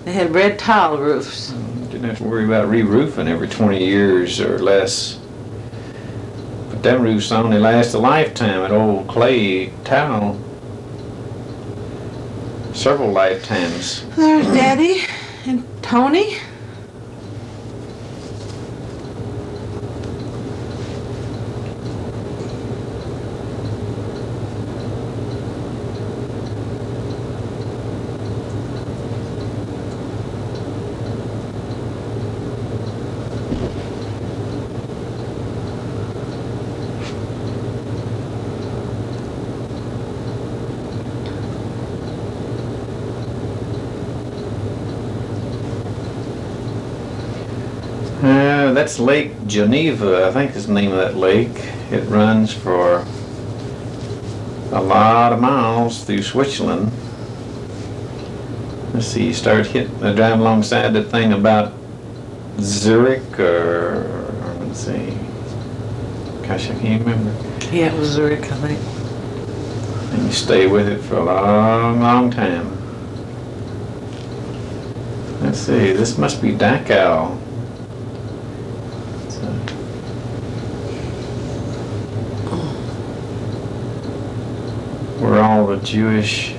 They had red tile roofs. Didn't have to worry about re-roofing every 20 years or less. But them roofs only last a lifetime. At old clay tile. Several lifetimes. There's Daddy and Tony. That's Lake Geneva, I think is the name of that lake. It runs for a lot of miles through Switzerland. Let's see, you start driving alongside that thing about Zurich or let's see. Gosh, I can't remember. Yeah, it was Zurich, I think. And you stay with it for a long, long time. Let's see, this must be Dachau. Where all the Jewish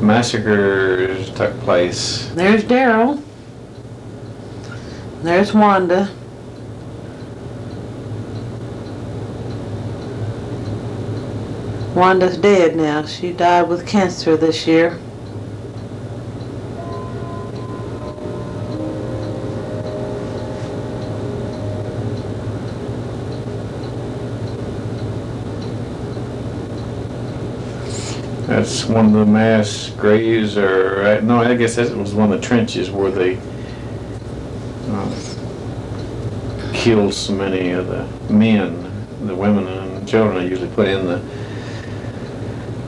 massacres took place. There's Daryl. There's Wanda. Wanda's dead now. She died with cancer this year. That's one of the mass graves, or no, I guess that was one of the trenches where they killed so many of the men. The women and children are usually put in the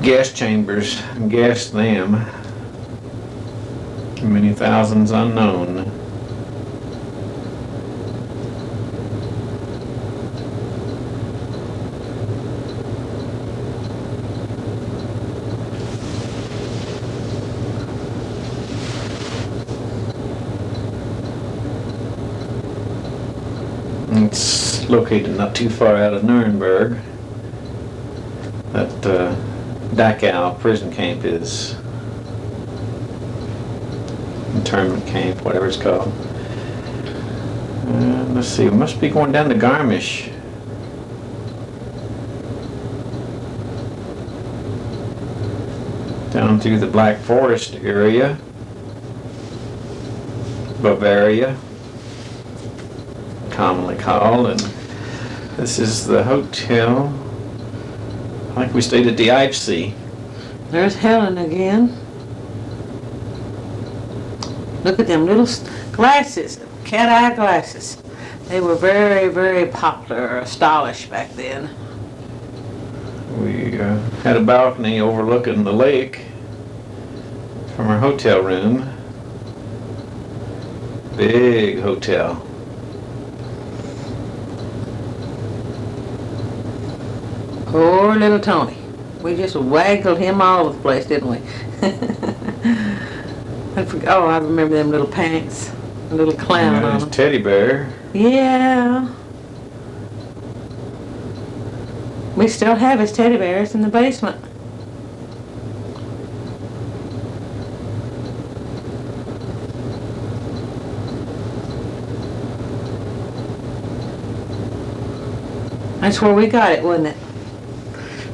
gas chambers and gassed them. Many thousands unknown. It's located not too far out of Nuremberg. That Dachau prison camp is. Internment camp, whatever it's called. Let's see, we must be going down to Garmisch. Down through the Black Forest area. Bavaria, commonly called, and this is the hotel. I think we stayed at the Eibsee. There's Helen again. Look at them little glasses, cat-eye glasses. They were very, very popular, stylish back then. We had a balcony overlooking the lake from our hotel room. Big hotel. Poor little Tony. We just waggled him all over the place, didn't we? Oh, I remember them little pants. A little clown on them. Teddy bear. Yeah. We still have his teddy bears in the basement. That's where we got it, wasn't it?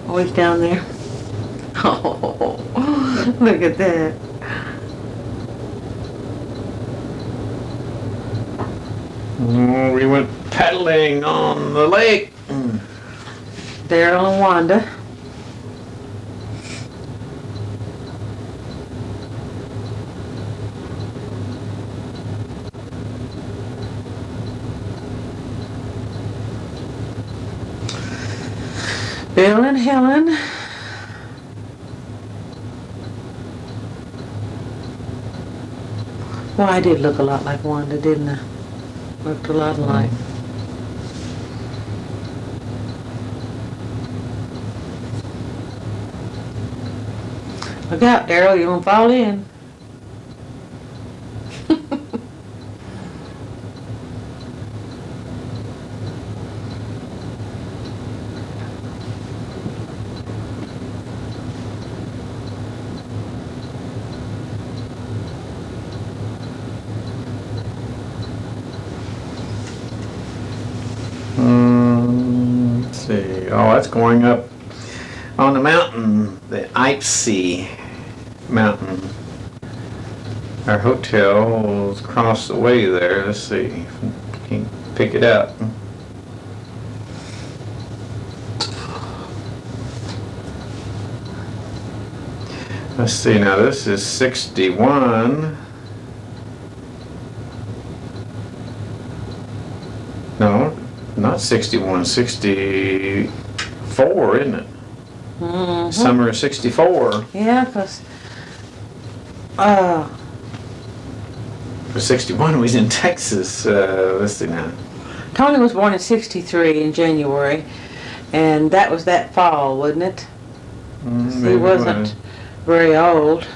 Always down there. Oh, look at that. We went paddling on the lake. Daryl and Wanda. Bill and Helen. Well, I did look a lot like Wanda, didn't I? Looked a lot alike. Look out, Daryl, you won't fall in. Let's see. Oh, that's going up on the mountain, the Eibsee mountain. Our hotel is across the way there. Let's see if we can pick it up. Let's see, now this is 61. No, not 61, 64, isn't it? Mm-hmm. Summer of 64. Yeah, because For 61, we was in Texas. Let's see now. Tony was born in 63 in January, and that was that fall, wasn't it? He wasn't very old.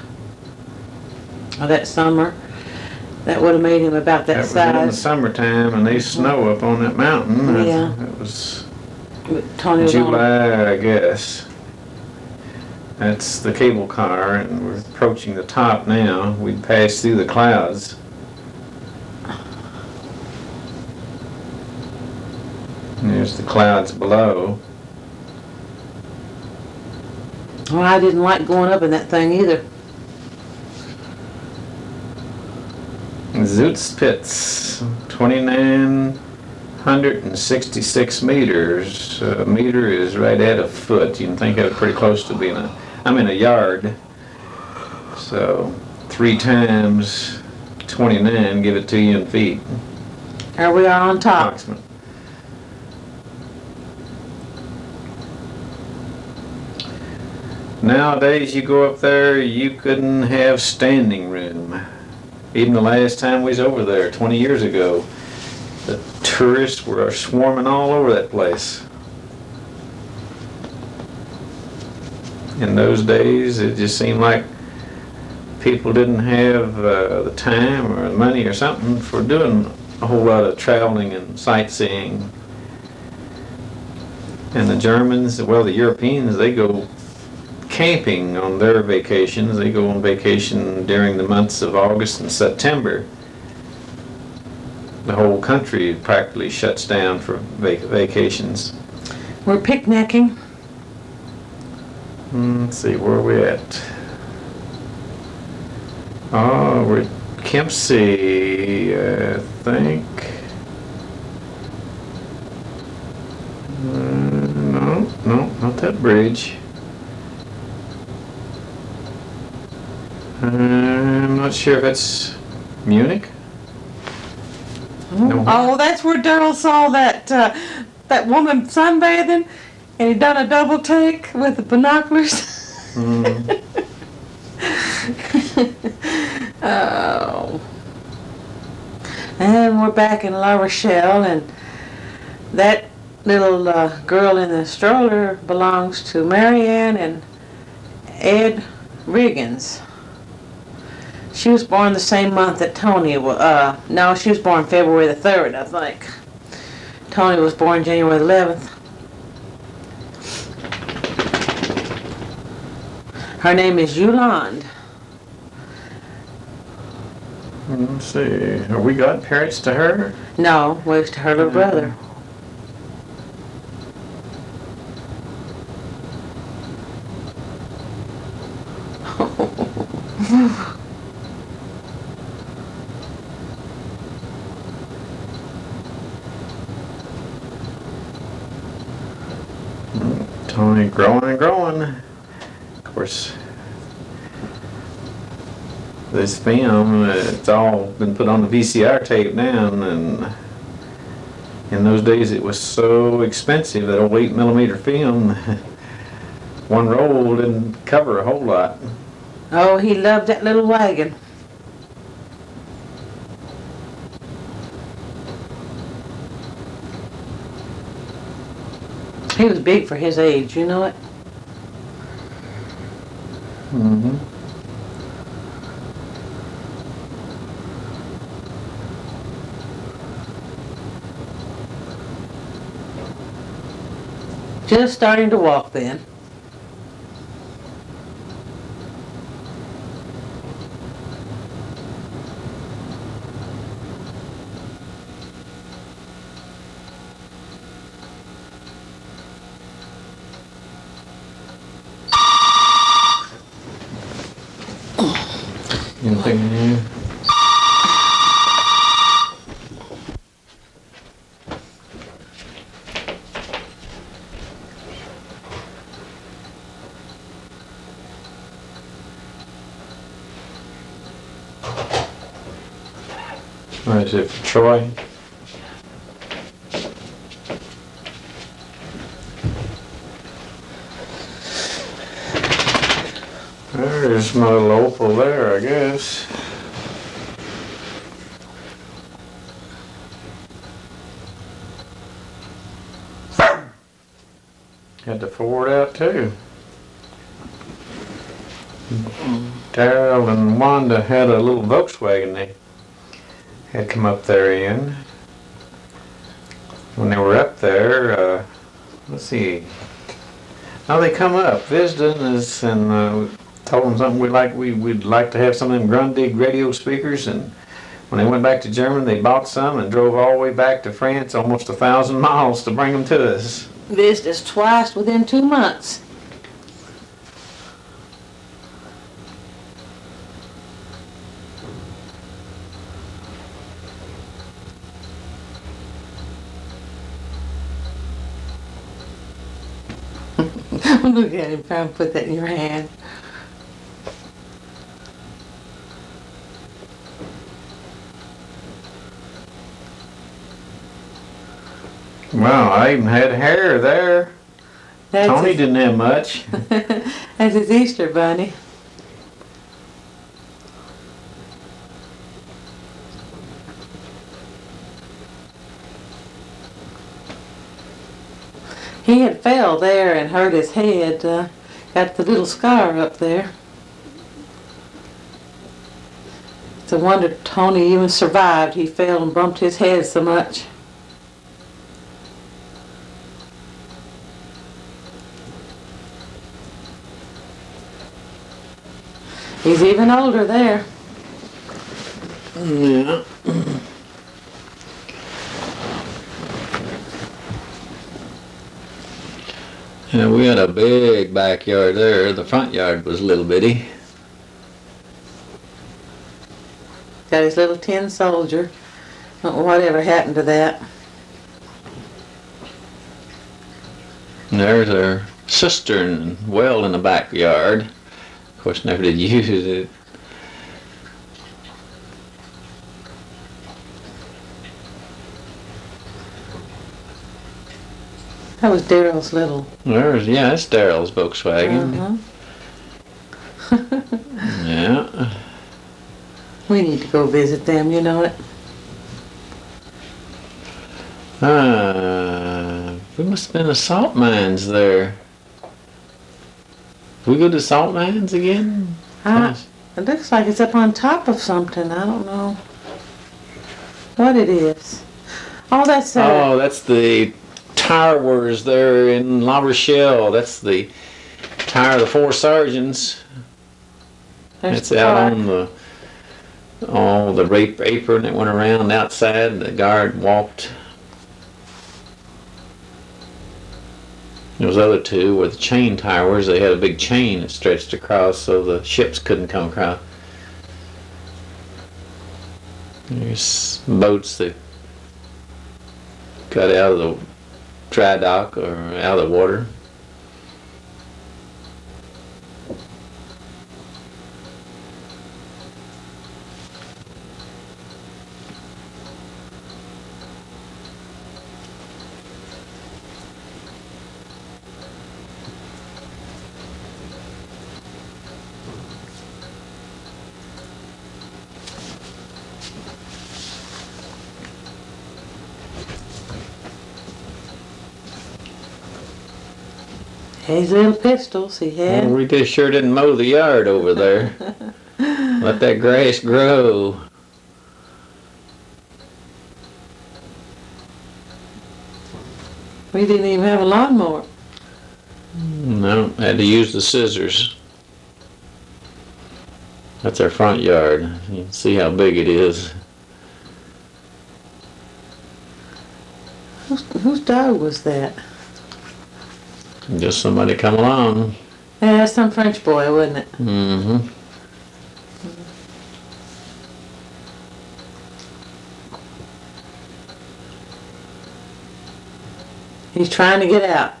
Or that summer. That would have made him about that size. That was in the summertime, and they snow up on that mountain. Yeah. It was Tony was July, I guess. That's the cable car, and we're approaching the top now. We passed through the clouds. And there's the clouds below. Well, I didn't like going up in that thing either. Zootspitz, 2,966 meters. A meter is right at a foot. You can think of it pretty close to being a I'm in a yard. So 3 times 29, give it to you in feet. Here we are on top. Approximate. Nowadays, you go up there, you couldn't have standing room. Even the last time we was over there, 20 years ago, the tourists were swarming all over that place. In those days, it just seemed like people didn't have the time or the money or something for doing a whole lot of traveling and sightseeing. And the Germans, well, the Europeans, they go camping on their vacations. They go on vacation during the months of August and September. The whole country practically shuts down for vacations. We're picnicking. Let's see, where are we at? Oh, we're at Kempsey, I think. No, not that bridge. I'm not sure if it's Munich. No. Oh, that's where Daryl saw that woman sunbathing, and he done a double take with the binoculars. Oh. And we're back in La Rochelle, and that little girl in the stroller belongs to Marianne and Ed Riggins. She was born the same month that Tony was. No, she was born February the 3rd, I think. Tony was born January the 11th. Her name is Yolande. Let's see. Are we godparents to her? No, was to her little brother. Tony growing and growing. Of course, this film, it's all been put on the VCR tape now, and in those days it was so expensive that old 8mm film, one roll didn't cover a whole lot. Oh, he loved that little wagon. He was big for his age, you know it? Mm-hmm. Just starting to walk then. Anything new? What is it for Troy? There's my little opal there, I guess. Had the Ford out too. Daryl and Wanda had a little Volkswagen they had come up there in. When they were up there, let's see. Now they come up visiting us, and told them something we'd like to have some of them Grundig radio speakers. And when they went back to Germany, they bought some and drove all the way back to France, almost 1,000 miles to bring them to us. Visited us twice within 2 months. Look at him trying to put that in your hand. Wow, I even had hair there. That's Tony his, didn't have much. that's his Easter bunny. He had fell there and hurt his head. Got the little scar up there. It's a wonder Tony even survived. He fell and bumped his head so much. He's even older there. Yeah. And we had a big backyard there. The front yard was little bitty. Got his little tin soldier. Don't know whatever happened to that. And there's our cistern well in the backyard. Of course, never did use it. That was Daryl's little. Yeah, that's Daryl's Volkswagen. Yeah. We need to go visit them, you know it. We must have been the salt mines there. We go to salt mines again? It looks like it's up on top of something. I don't know what it is. Oh, that's that's the tire wars there in La Rochelle. That's the tire of the Four Sergeants. It's out on the rape apron that went around outside. The guard walked. Those other two were the chain towers. They had a big chain that stretched across so the ships couldn't come across. There's boats that got out of the dry dock or out of the water. His little pistols he had. Well, we just sure didn't mow the yard over there. Let that grass grow. We didn't even have a lawnmower. No, had to use the scissors. That's our front yard. You can see how big it is. Whose dog was that? Just somebody come along. Yeah, that's some French boy, wasn't it? Mm-hmm. He's trying to get out.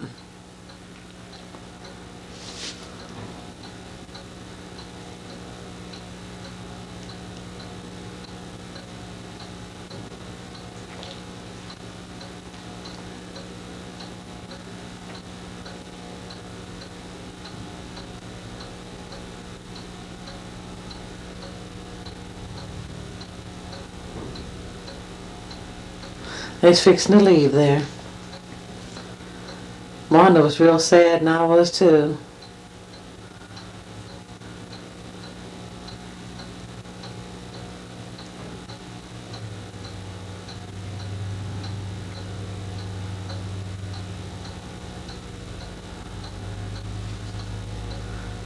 They's fixing to leave there. Wanda was real sad, and I was too.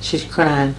She's crying.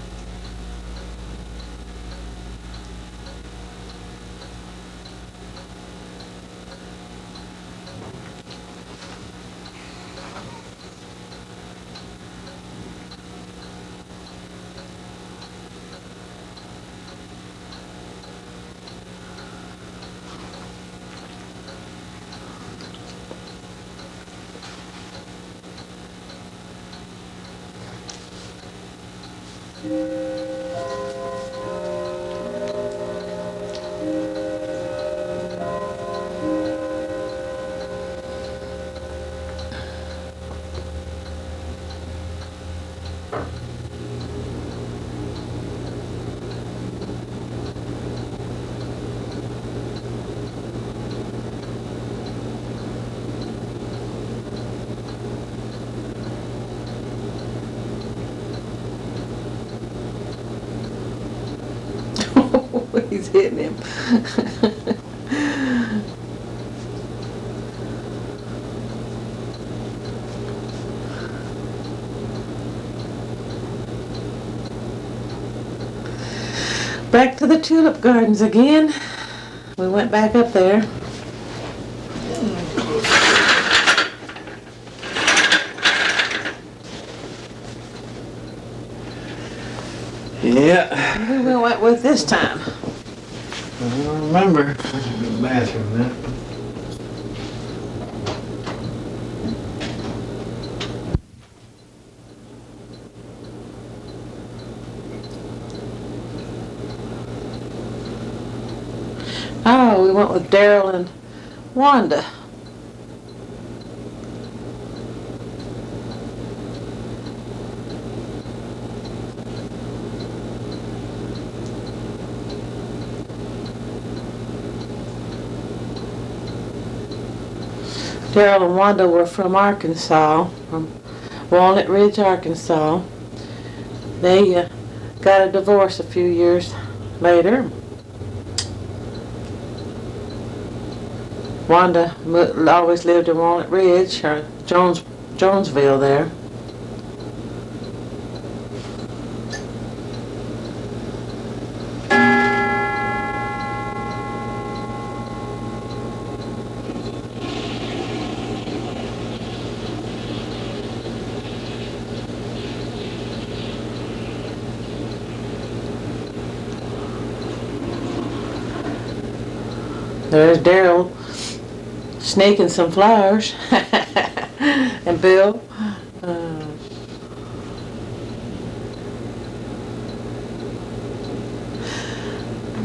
He's hitting him. Back to the tulip gardens again. We went back up there. Yeah. Who we went with this time? I don't remember. There's a good bathroom there. Oh, we went with Daryl and Wanda. Daryl and Wanda were from Arkansas, from Walnut Ridge, Arkansas. They got a divorce a few years later. Wanda always lived in Walnut Ridge, or Jonesville there. There's Daryl snaking some flowers, and Bill.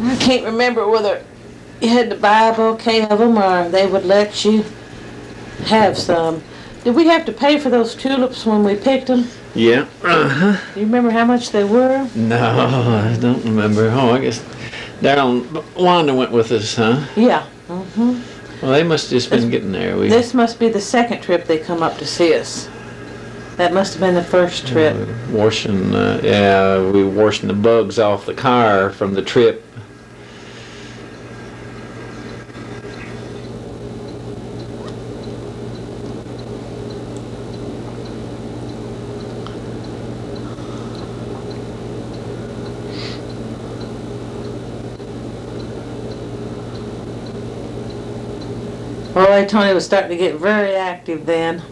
I can't remember whether you had to buy a bouquet of them or they would let you have some. Did we have to pay for those tulips when we picked them? Yeah. Uh-huh. Do you remember how much they were? No, I don't remember. Oh, I guess Daryl and Wanda went with us, huh? Yeah. Mm-hmm. Well, they must have just been getting there. This must be the second trip they come up to see us. That must have been the first trip. We were washing the bugs off the car from the trip. Boy, Tony was starting to get very active then.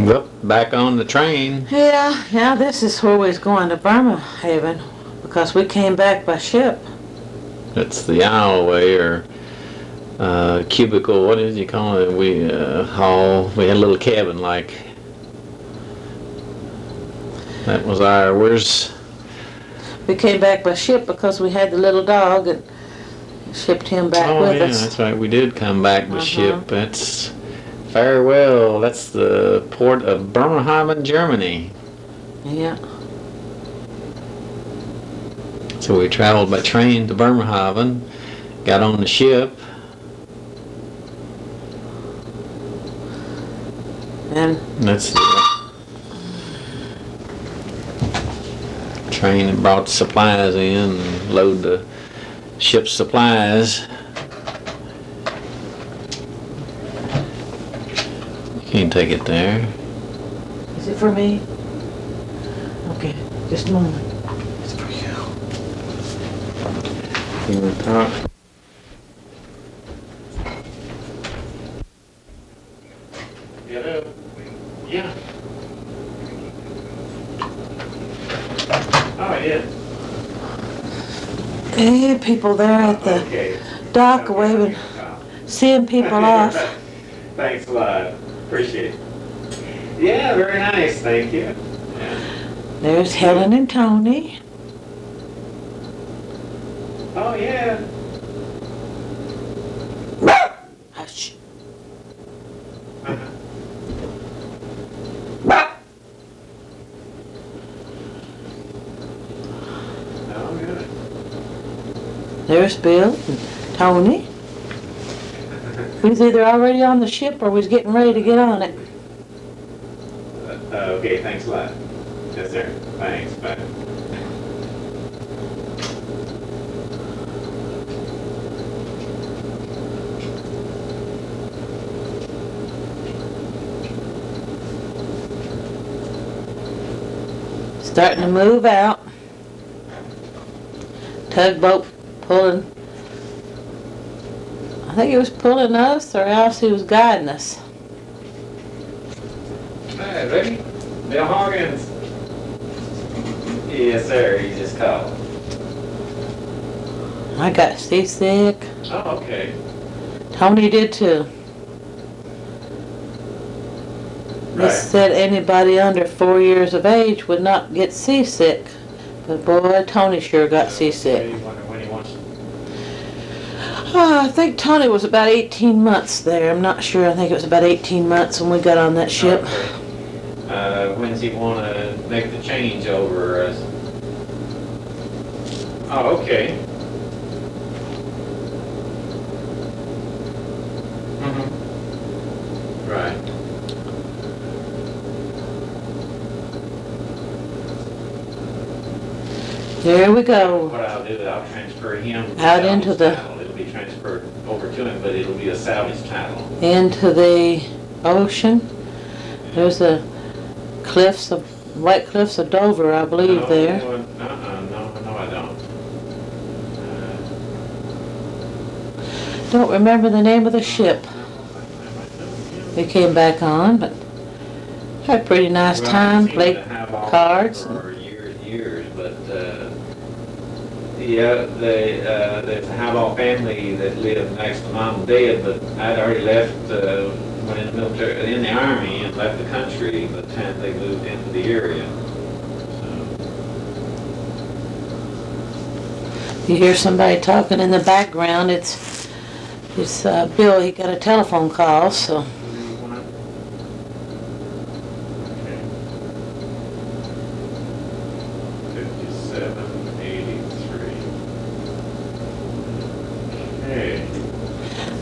Well, back on the train. Yeah, now this is where we was going to Birmingham because we came back by ship. That's the aisleway or cubicle. What did you call it? Hall. We had a little cabin like. That was ours. We came back by ship because we had the little dog and shipped him back with us. That's right. We did come back by ship. That's farewell. That's the port of Birmingham, Germany. Yeah. So we traveled by train to Birmingham, got on the ship. And that's the train that brought the supplies in and load the ship's supplies. You can't take it there. Is it for me? Okay, just a moment. It's for you. You want to talk? Hello. Yeah. Hey, people there at the Okay. dock Okay, waving, I'll- seeing people off. Thanks a lot. Appreciate it. Yeah, very nice. Thank you. Yeah. There's Helen and Tony. Oh, yeah. Hush. Uh-huh. Oh, good. There's Bill and Tony. We was either already on the ship or we was getting ready to get on it. Okay, thanks a lot. Yes, sir. Thanks. Bye. Starting to move out. Tugboat pulling. I think he was pulling us or else he was guiding us. Hey, Ricky. Bill Hawkins. Yes, sir. He just called. I got seasick. Oh, okay. Tony did too. They Right. said anybody under 4 years of age would not get seasick. But boy, Tony sure got seasick. When he wants. I think Tony was about 18 months there. I'm not sure. I think it was about 18 months when we got on that ship. Okay. When's he want to make the change over? Oh, okay. Mm-hmm. Right. There we go. What I'll do, I'll transfer him Out salvage into the- title. It'll be transferred over to him, but it'll be a salvage title. Into the ocean. There's the cliffs of White Cliffs of Dover, I believe, No, there. No, I don't. Don't remember the name of the ship we came back on, but had a pretty nice Well, time. we seem Played to have all cards. for years, but yeah, there's a Howell family that lived next to Mom and Dad, but I'd already left, went in the military, in the Army, and left the country by the time they moved into the area. You hear somebody talking in the background. It's Bill. He got a telephone call, so.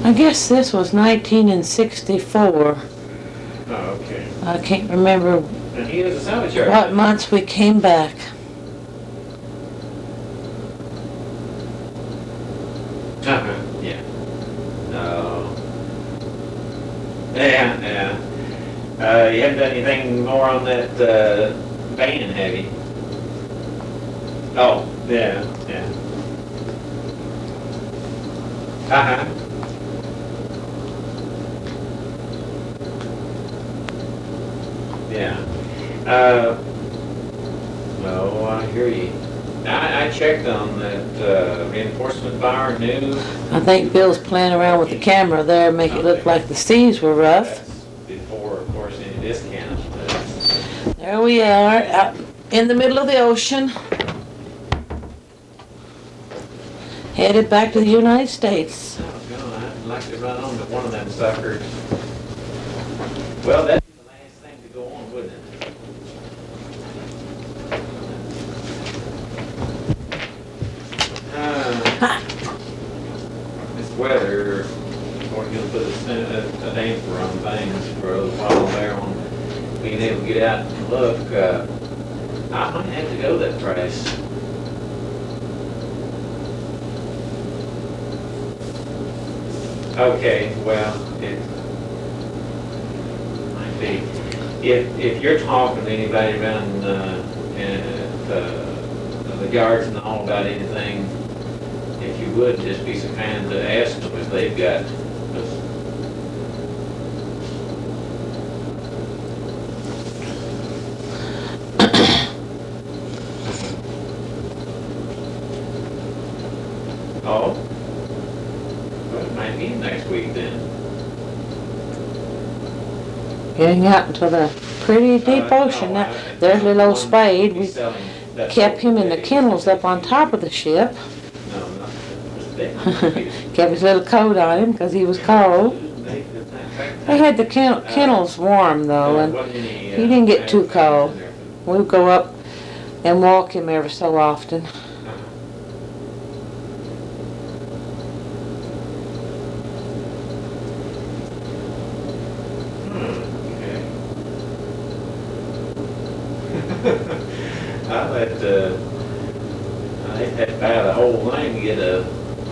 I guess this was 1964. Oh, okay. I can't remember And he is a salvage yard. what months we came back. Uh-huh, yeah. Oh. Yeah. You haven't done anything more on that van, have you? Oh, yeah. Uh-huh. Yeah. No, I hear you. I checked on that reinforcement bar, new. I think Bill's playing around with the camera there, make it look like the seas were rough. That's before, of course, any discount. There we are, out in the middle of the ocean. Headed back to the United States. I'd like to run on to one of them suckers. Well, that'd be the last thing to go on, wouldn't it? This weather, we're going to put a damper on things for a little while there on being able to get out and look. I might have to go that price. Okay, well, it might be. If you're talking to anybody around the yards and all about anything, if you would just be so kind to ask them if they've got. next week then. Getting out into the pretty deep ocean. Now, there's little old Spade. We kept him in the kennels up on top of the ship. No, not the Kept his little coat on him because he was cold. They had the kennels warm though, and he didn't get too cold. We'd go up and walk him every so often. I had to buy the whole thing to get a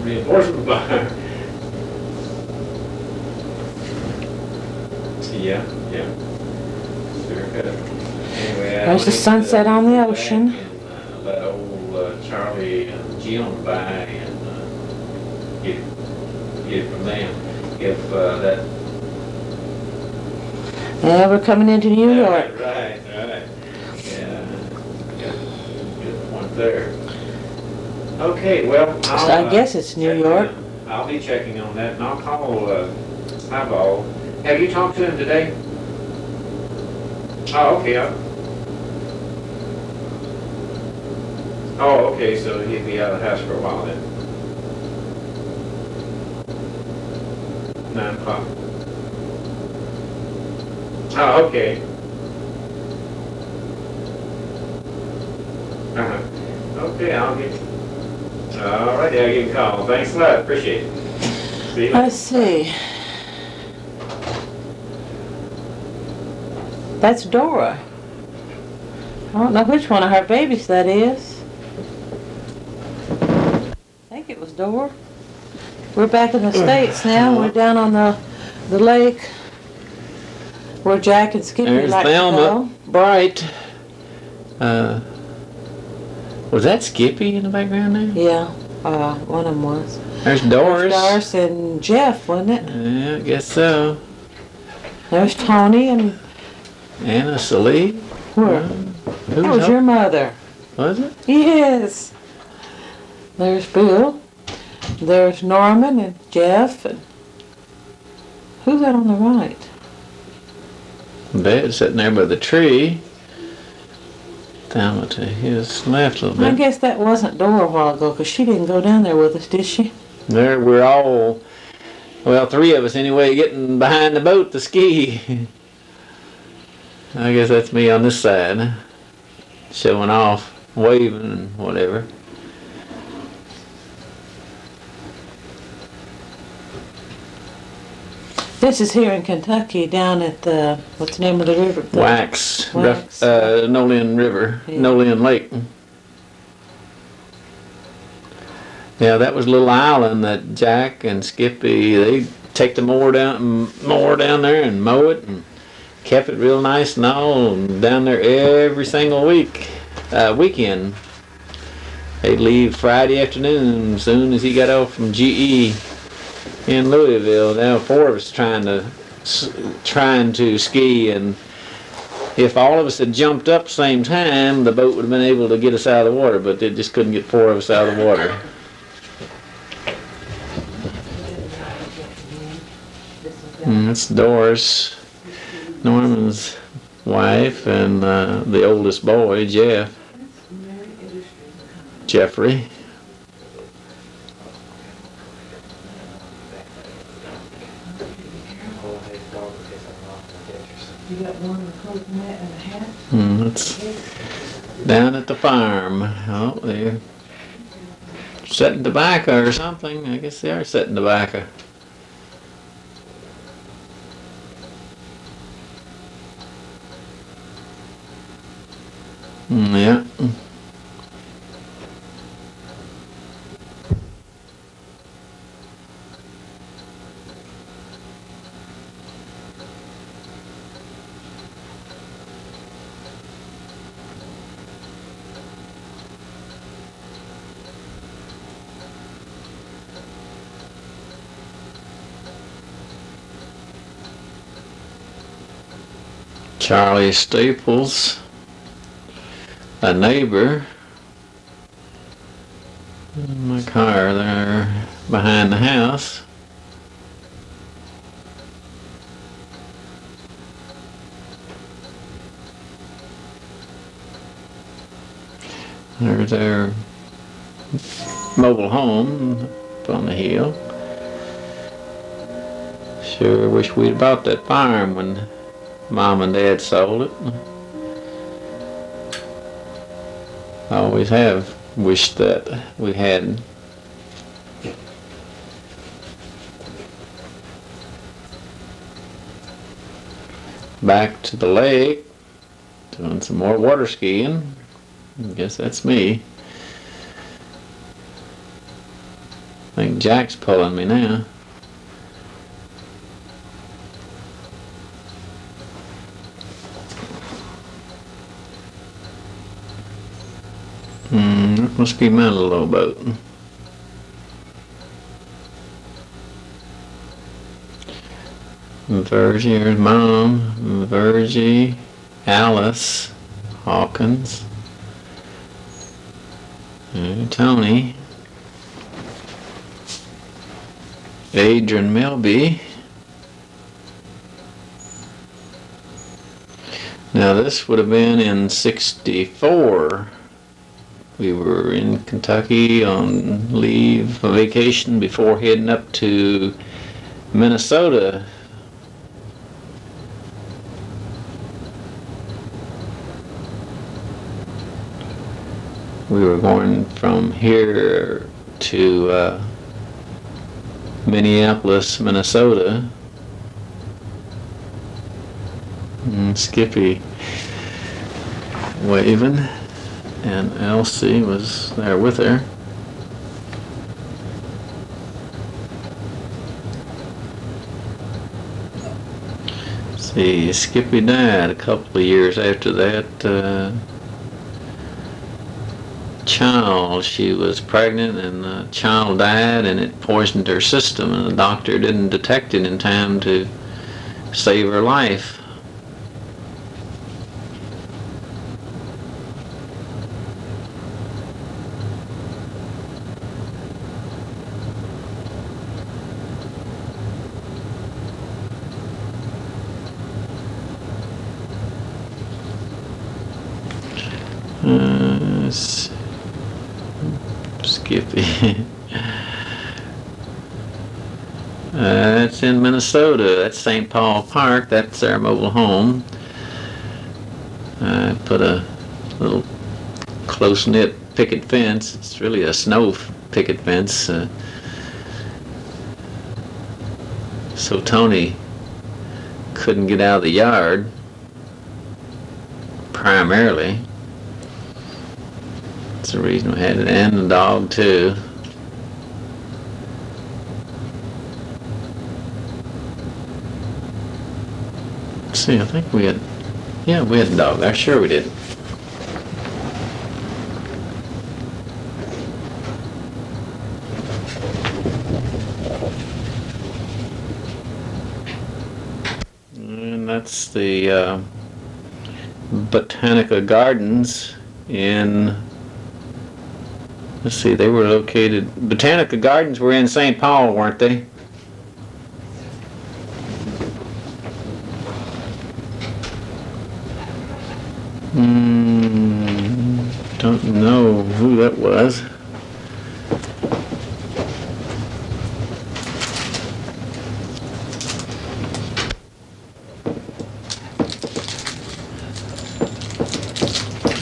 reinforcement bar. Yeah. Sure could. Anyway, There's the sunset on the ocean. And, let old Charlie and Jim by and get it from them. If that. Yeah, we're coming into New York. Right. Yeah. Good point there. Okay, well, I guess it's New York. I'll be checking on that, and I'll call Highball. Have you talked to him today? Oh, okay. Oh, okay, so he'd be out of the house for a while then. 9 o'clock. Oh, okay. Okay, I'll get. All right, I'll give you a call. Thanks a lot. Appreciate it. See you later. Let's see. That's Dora. I don't know which one of her babies that is. I think it was Dora. We're back in the States now. We're down on the lake where Jack and Skippy There's like to Thelma. go. Bright. Was that Skippy in the background there? Yeah, one of them was. There's Doris. There's Doris and Jeff, wasn't it? Yeah, I guess so. There's Tony and Anna Salee. where? Who's That was your mother. Was it? Yes. There's Bill. There's Norman and Jeff. And who's that on the right? Dad sitting there by the tree. Down to his left a little I bit. guess that wasn't Dora a while ago because she didn't go down there with us, did she? There we're all, well, 3 of us anyway, getting behind the boat to ski. I guess that's me on this side, showing off, waving and whatever. This is here in Kentucky down at the, what's the name of the river? Wax, Wax. Nolian River, Yeah. Nolian Lake. Yeah, that was a little island that Jack and Skippy, they take the mower down there and mow it and kept it real nice and all, and down there every single weekend. They'd leave Friday afternoon as soon as he got off from GE in Louisville. Now 4 of us trying to ski, and if all of us had jumped up same time, the boat would have been able to get us out of the water, but they just couldn't get 4 of us out of the water. And that's Doris, Norman's wife, and the oldest boy, Jeffrey. You got one coat and a hat? That's down at the farm. Oh, they're setting tobacco or something. I guess they are setting tobacco. Yeah. Charlie Staples, a neighbor, in my car there behind the house. There's their mobile home up on the hill. Sure wish we'd bought that farm when Mom and Dad sold it. I always have wished that we had. Back to the lake, doing some more water skiing. I guess that's me. I think Jack's pulling me now. That must be my little old boat. Virgie, here's Mom, Virgie, Alice, Hawkins, and Tony, Adrian Milby. Now this would have been in '64. We were in Kentucky on leave, a vacation, before heading up to Minnesota. We were going from here to Minneapolis, Minnesota. And Skippy waving, and Elsie was there with her. See, Skippy died a couple of years after that. Child, she was pregnant and the child died, and it poisoned her system, and the doctor didn't detect it in time to save her life. Skippy. That's in Minnesota. That's St. Paul Park. That's our mobile home. I put a little close-knit picket fence. It's really a snow picket fence. So Tony couldn't get out of the yard, primarily. That's the reason we had it, and the dog too. Let's see, I think we had a dog there. Sure we did. And that's the Botanica Gardens in, let's see, they were located, Botanica Gardens were in St. Paul, weren't they? Don't know who that was.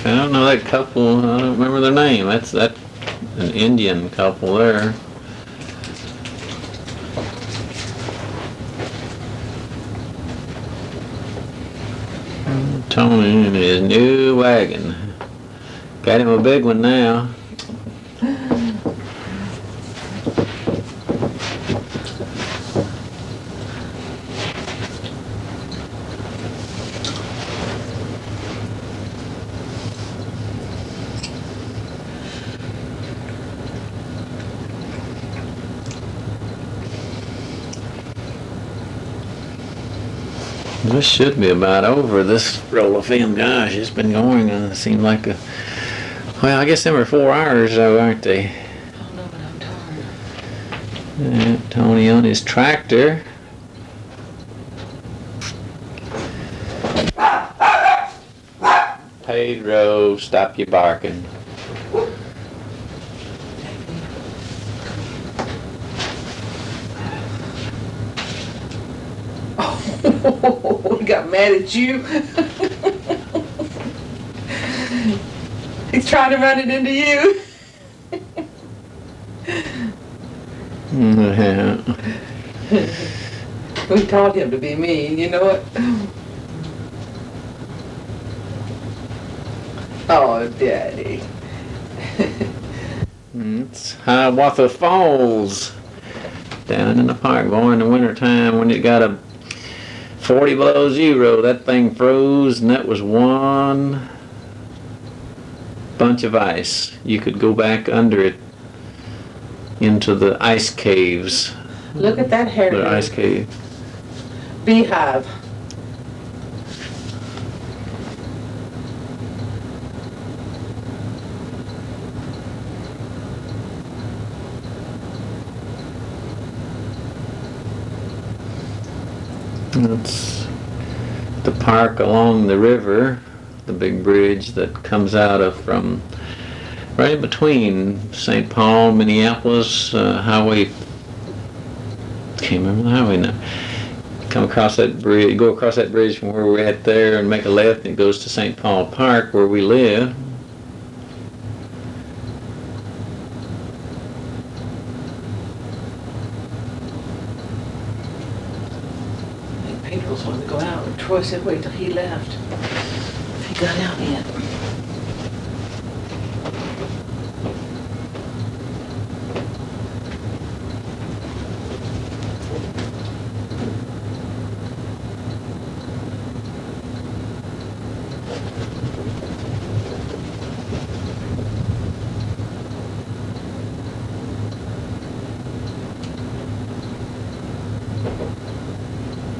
I don't know that couple. I don't remember their name. That's an Indian couple there. Tony in his new wagon. Got him a big one now. This should be about over, this roll of film. Gosh, it's been going, it seemed like well, I guess them are 4 hours though, aren't they? I don't know, but I'm tired. Tony on his tractor. Pedro, stop your barking. He got mad at you. He's trying to run it into you. We taught him to be mean, you know what? Oh, Daddy. It's Hiawatha Falls down in the park. Boy, in the wintertime when it got a 40 below zero, that thing froze, and that was one bunch of ice. You could go back under it into the ice caves. Look at that hair. The ice cave. Beehive. It's the park along the river, the big bridge that comes out of from right in between St. Paul, Minneapolis, highway, can't remember the highway now. Come across that bridge, go across that bridge from where we're at there and make a left, and it goes to St. Paul Park where we live. Peter was wanting to go out, and Troy said wait till he left. If he got out yet.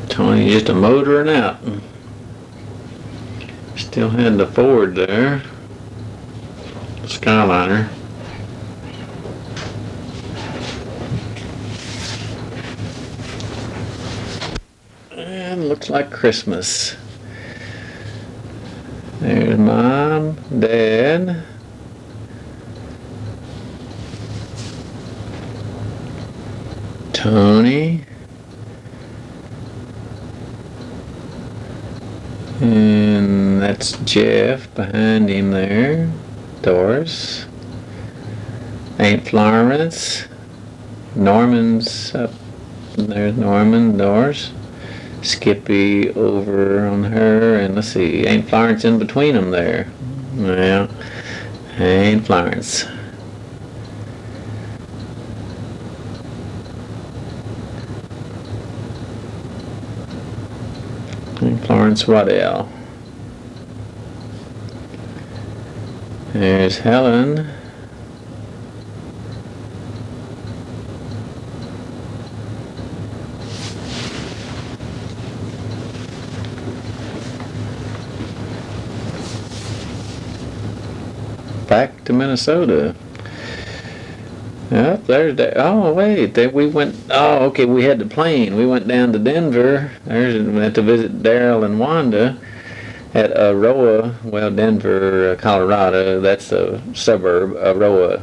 Tony just a motoring out. Still had the Ford there, Skyliner. And looks like Christmas. There's Mom, Dad, Tony, and that's Jeff behind him there, Doris, Aunt Florence, Norman's up there's Norman, Doris, Skippy over on her, and let's see, Aunt Florence in between them there. Well, Aunt Florence. Aunt Florence Waddell. There's Helen. Back to Minnesota. Yep, there's that. Oh, wait, we went, oh, okay, we had the plane. We went down to Denver. We had to visit Daryl and Wanda at Aroa, well, Denver, Colorado. That's a suburb, Aroa.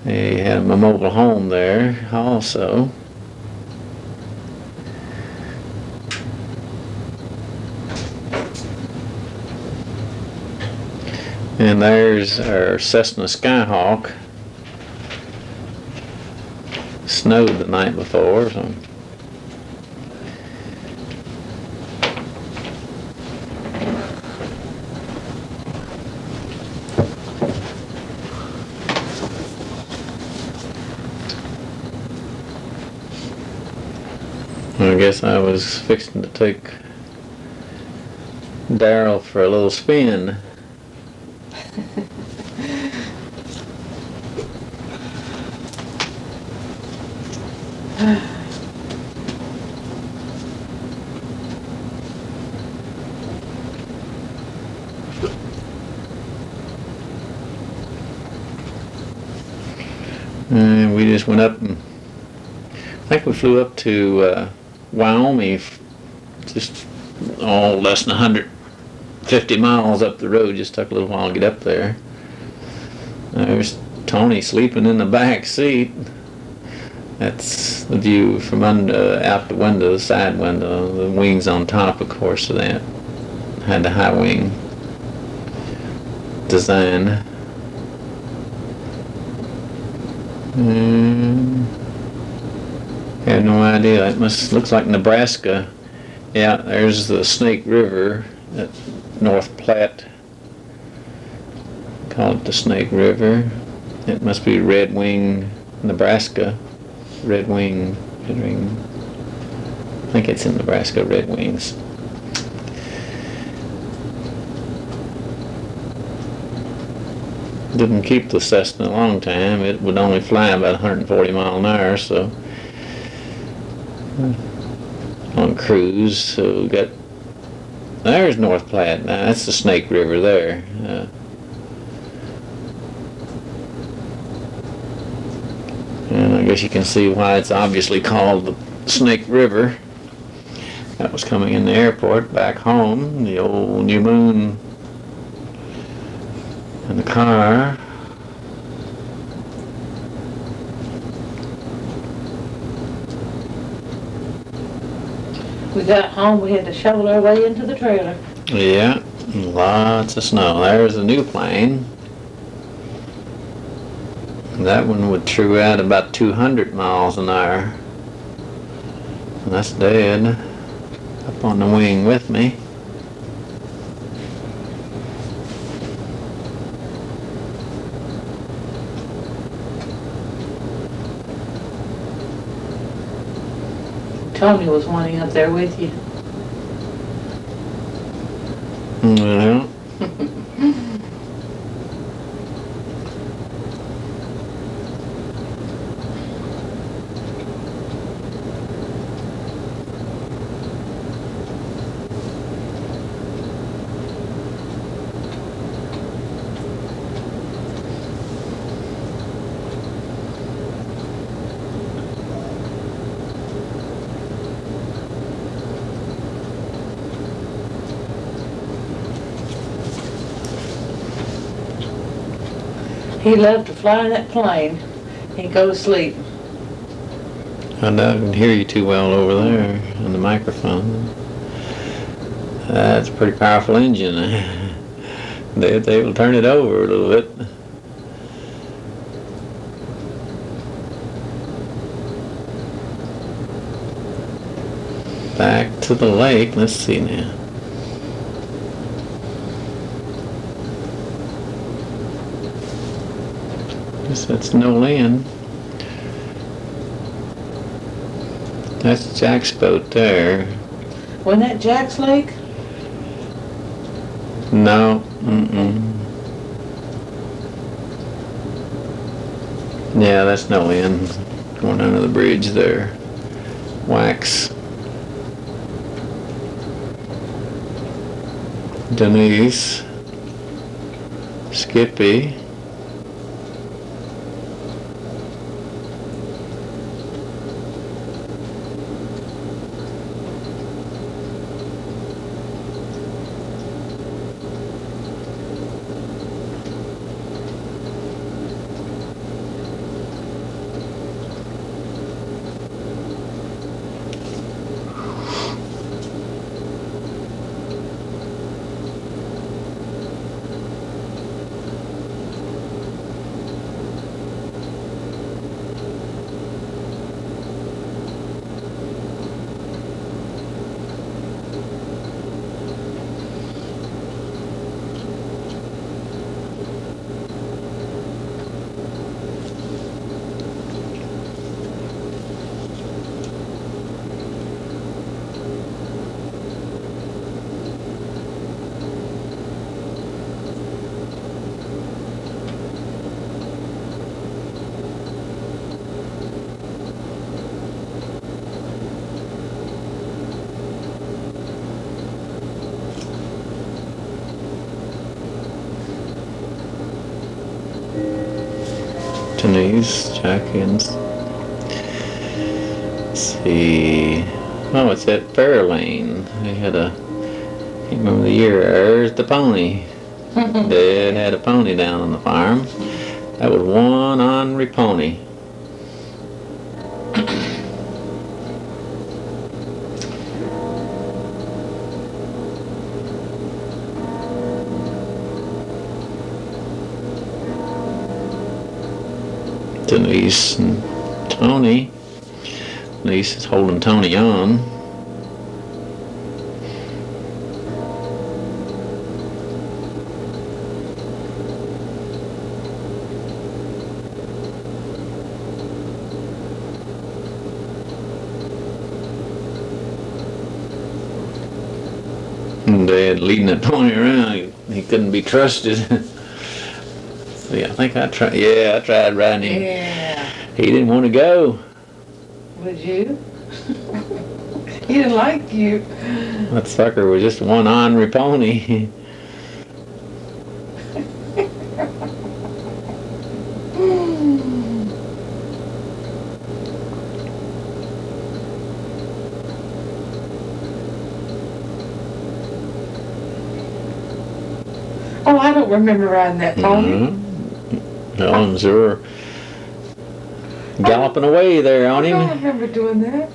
They had a mobile home there also. And there's our Cessna Skyhawk. Snowed the night before, so. I guess I was fixing to take Daryl for a little spin. And we just went up and I think we flew up to Wyoming, just less than 150 miles up the road. Just took a little while to get up there. There's Tony sleeping in the back seat. That's the view from under, out the window, the side window. The wings on top, of course, of that. Had the high wing design. I have no idea. It looks like Nebraska. Yeah, there's the Snake River at North Platte. Call it the Snake River. It must be Red Wing, Nebraska. Red Wing. I think it's in Nebraska, Red Wings. Didn't keep the Cessna a long time. It would only fly about 140 miles an hour, so on cruise. So we got, there's North Platte. Now that's the Snake River there. And I guess you can see why it's obviously called the Snake River. That was coming in the airport back home. The old New Moon in the car. We got home, we had to shovel our way into the trailer. Yeah, lots of snow. There's a new plane. That one would true out about 200 miles an hour. And that's Dad up on the wing with me. Tony was wanting up there with you. Well, He loved to fly that plane. He'd go to sleep. I can hear you too well over there on the microphone. That's a pretty powerful engine. They will turn it over a little bit. Back to the lake. Let's see now. Guess that's no land. That's Jack's boat there. Wasn't that Jack's Lake? No. Yeah, that's no land. Going under the bridge there. Wax. Denise. Skippy. Denise, Jackins. Let's see. Oh, it's at Fairlane. They had a, can't remember the year. There's the pony. Dad had a pony down on the farm. That was one ornery pony. Denise and Tony. Denise is holding Tony on. And Dad leading that pony around, he couldn't be trusted. See, I think I tried. Yeah, I tried riding him. Yeah. He didn't want to go. Would you? He didn't like you. That sucker was just one ornery pony. Oh, I don't remember riding that pony. No, and they were galloping away there on I don't him. remember doing that.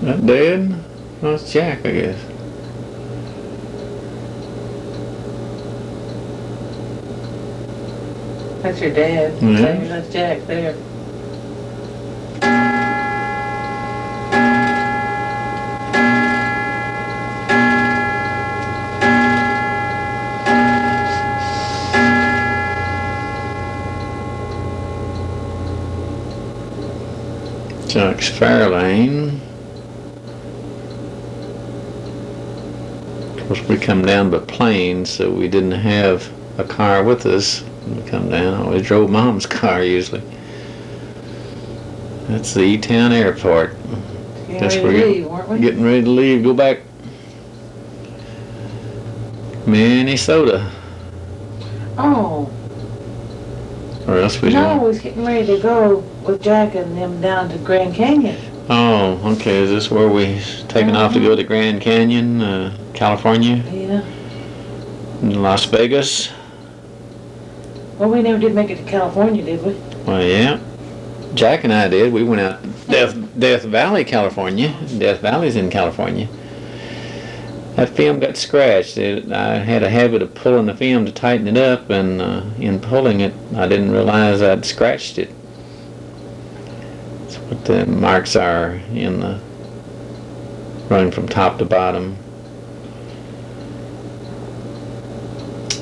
That Dad? That's Jack, I guess. That's your dad. Yeah. That's Jack there. Jack's Fairlane. Of course, we come down by plane, so we didn't have a car with us when we come down. I always drove Mom's car usually. That's the E-Town Airport. Guess Getting ready to leave, weren't we? Getting ready to leave, go back Minnesota, Oh, or else we no, I don't. was getting ready to go with Jack and them down to Grand Canyon. Oh, okay. Is this where we taking off to go to Grand Canyon, California, Yeah. and Las Vegas? Well, we never did make it to California, did we? Well, yeah. Jack and I did. We went out Death Valley, California. Death Valley's in California. That film got scratched. I had a habit of pulling the film to tighten it up, and in pulling it, I didn't realize I'd scratched it. That's what the marks are in the running from top to bottom.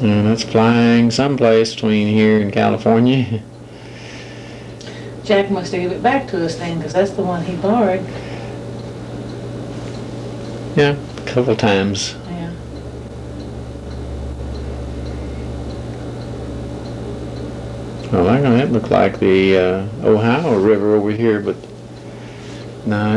And it's flying someplace between here and California. Jack must have given it back to us then, because that's the one he borrowed. Yeah, a couple times. Yeah. Well, that looked like the Ohio River over here, but no,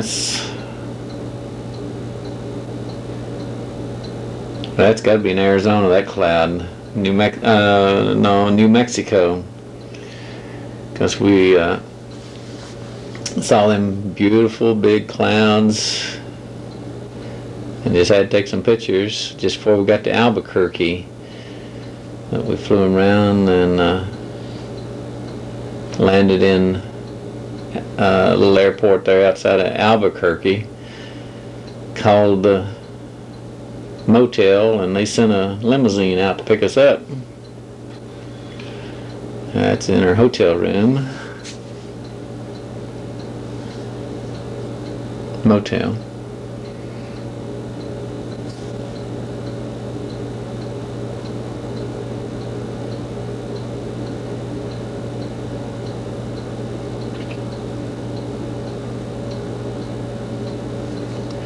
that's got to be in Arizona. That cloud, New Mexico, because we saw them beautiful big clouds, and just had to take some pictures just before we got to Albuquerque. We flew around and landed in a little airport there outside of Albuquerque called the motel, and they sent a limousine out to pick us up. That's in our hotel room. Motel.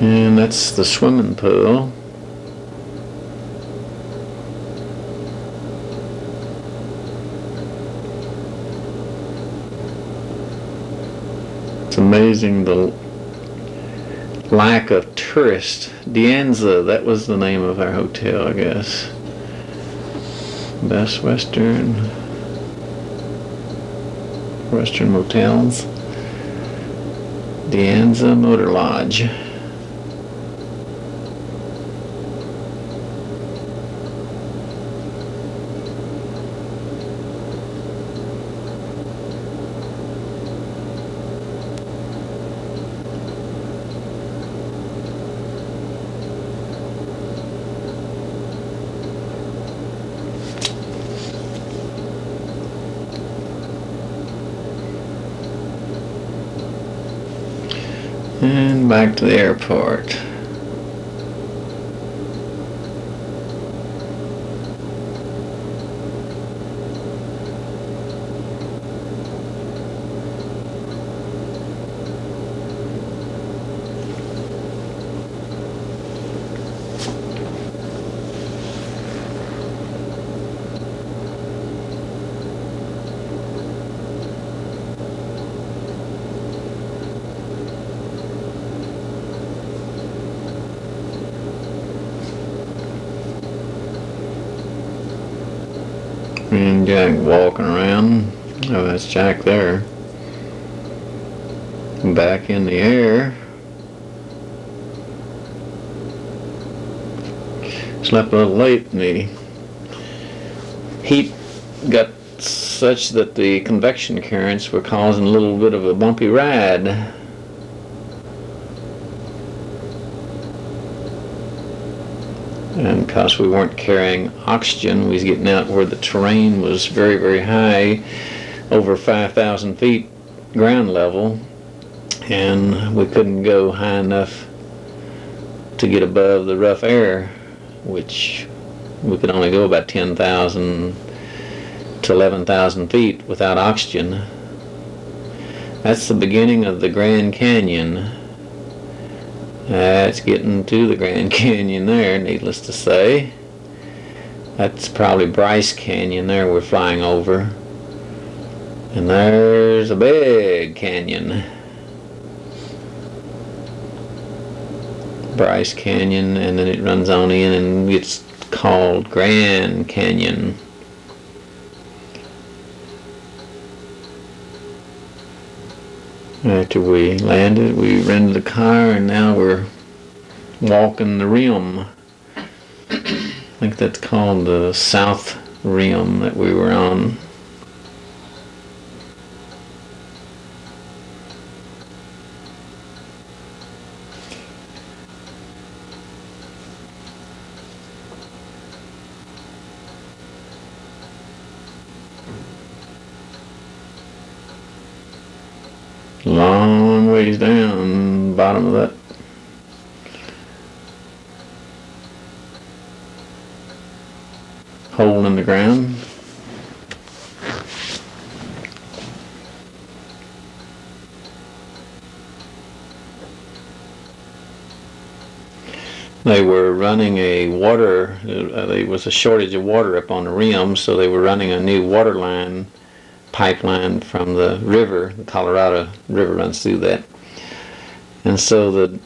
And that's the swimming pool. It's amazing the lack of tourists. Dianza, that was the name of our hotel, I guess. Best Western Motels. Dianza Motor Lodge. And back to the airport. And Jack walking around. Oh, that's Jack there. Back in the air. Slept a little late and the heat got such that the convection currents were causing a little bit of a bumpy ride. And because we weren't carrying oxygen, we was getting out where the terrain was very, very high, over 5,000 feet ground level, and we couldn't go high enough to get above the rough air, which we could only go about 10,000 to 11,000 feet without oxygen. That's the beginning of the Grand Canyon. That's getting to the Grand Canyon there, needless to say. That's probably Bryce Canyon there we're flying over. And there's a big canyon. Bryce Canyon, and then it runs on in and it's called Grand Canyon. After we landed, we rented a car and now we're walking the rim. I think that's called the South Rim that we were on. Long ways down, bottom of that hole in the ground. They were running a water, there was a shortage of water up on the rim, so they were running a new water line, pipeline from the river. The Colorado River runs through that. And so the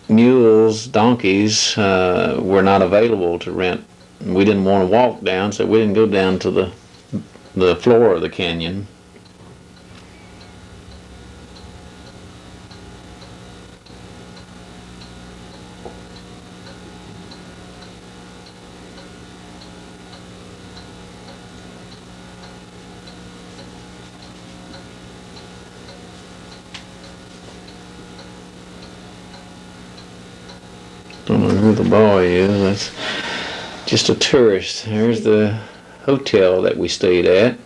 mules, donkeys, were not available to rent. We didn't want to walk down, so we didn't go down to the floor of the canyon. Don't know who the boy is. That's just a tourist. There's the hotel that we stayed at.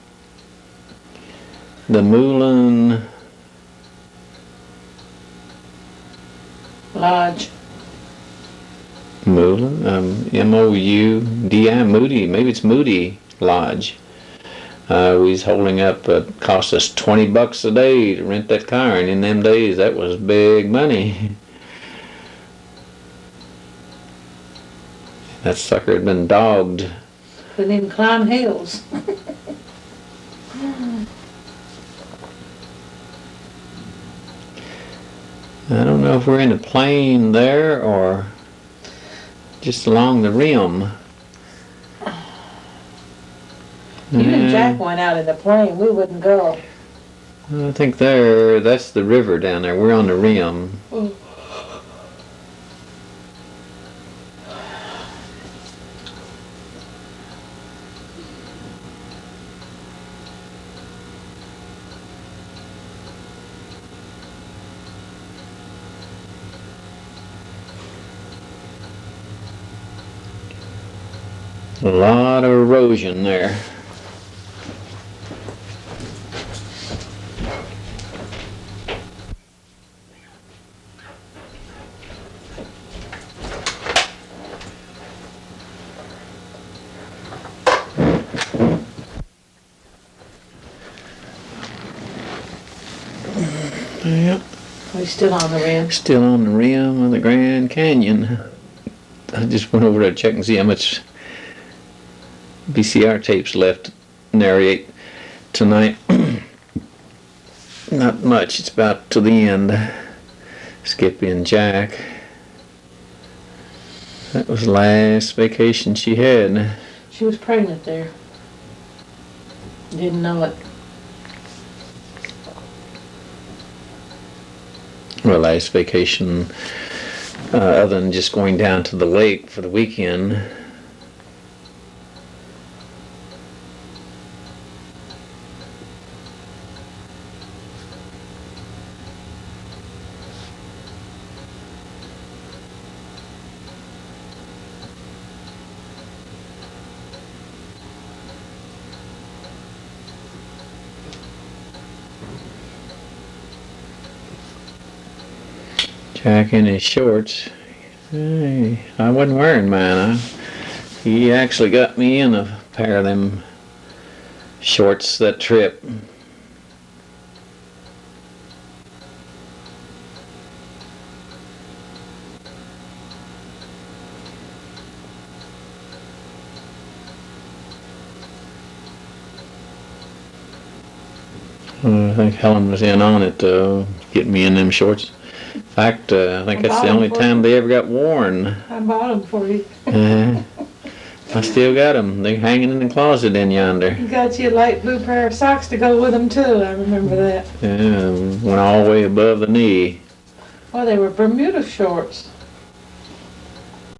The Moulin Lodge. Moulin? M-O-U-D-I, Moody. Maybe it's Moody Lodge. We was holding up, cost us $20 a day to rent that car, and in them days that was big money. That sucker had been dogged. Couldn't even climb hills. I don't know if we're in a plane there or just along the rim. You and Jack went out in the plane. We wouldn't go. I think that's the river down there. We're on the rim. A lot of erosion there. Yeah. We still on the rim. Still on the rim of the Grand Canyon. I just went over to check and see how much VCR tapes left to narrate tonight. Not much. It's about to the end. Skippy and Jack. That was the last vacation she had. She was pregnant there. Didn't know it. Well, last vacation, other than just going down to the lake for the weekend. Jack in his shorts. Hey, I wasn't wearing mine. He actually got me in a pair of them shorts that trip. I think Helen was in on it, getting me in them shorts. In fact, I think that's the only time they ever got worn. I bought them for you. I still got them. They're hanging in the closet in yonder. You got you a light blue pair of socks to go with them too. I remember that. Yeah, went all the way above the knee. Well, they were Bermuda shorts.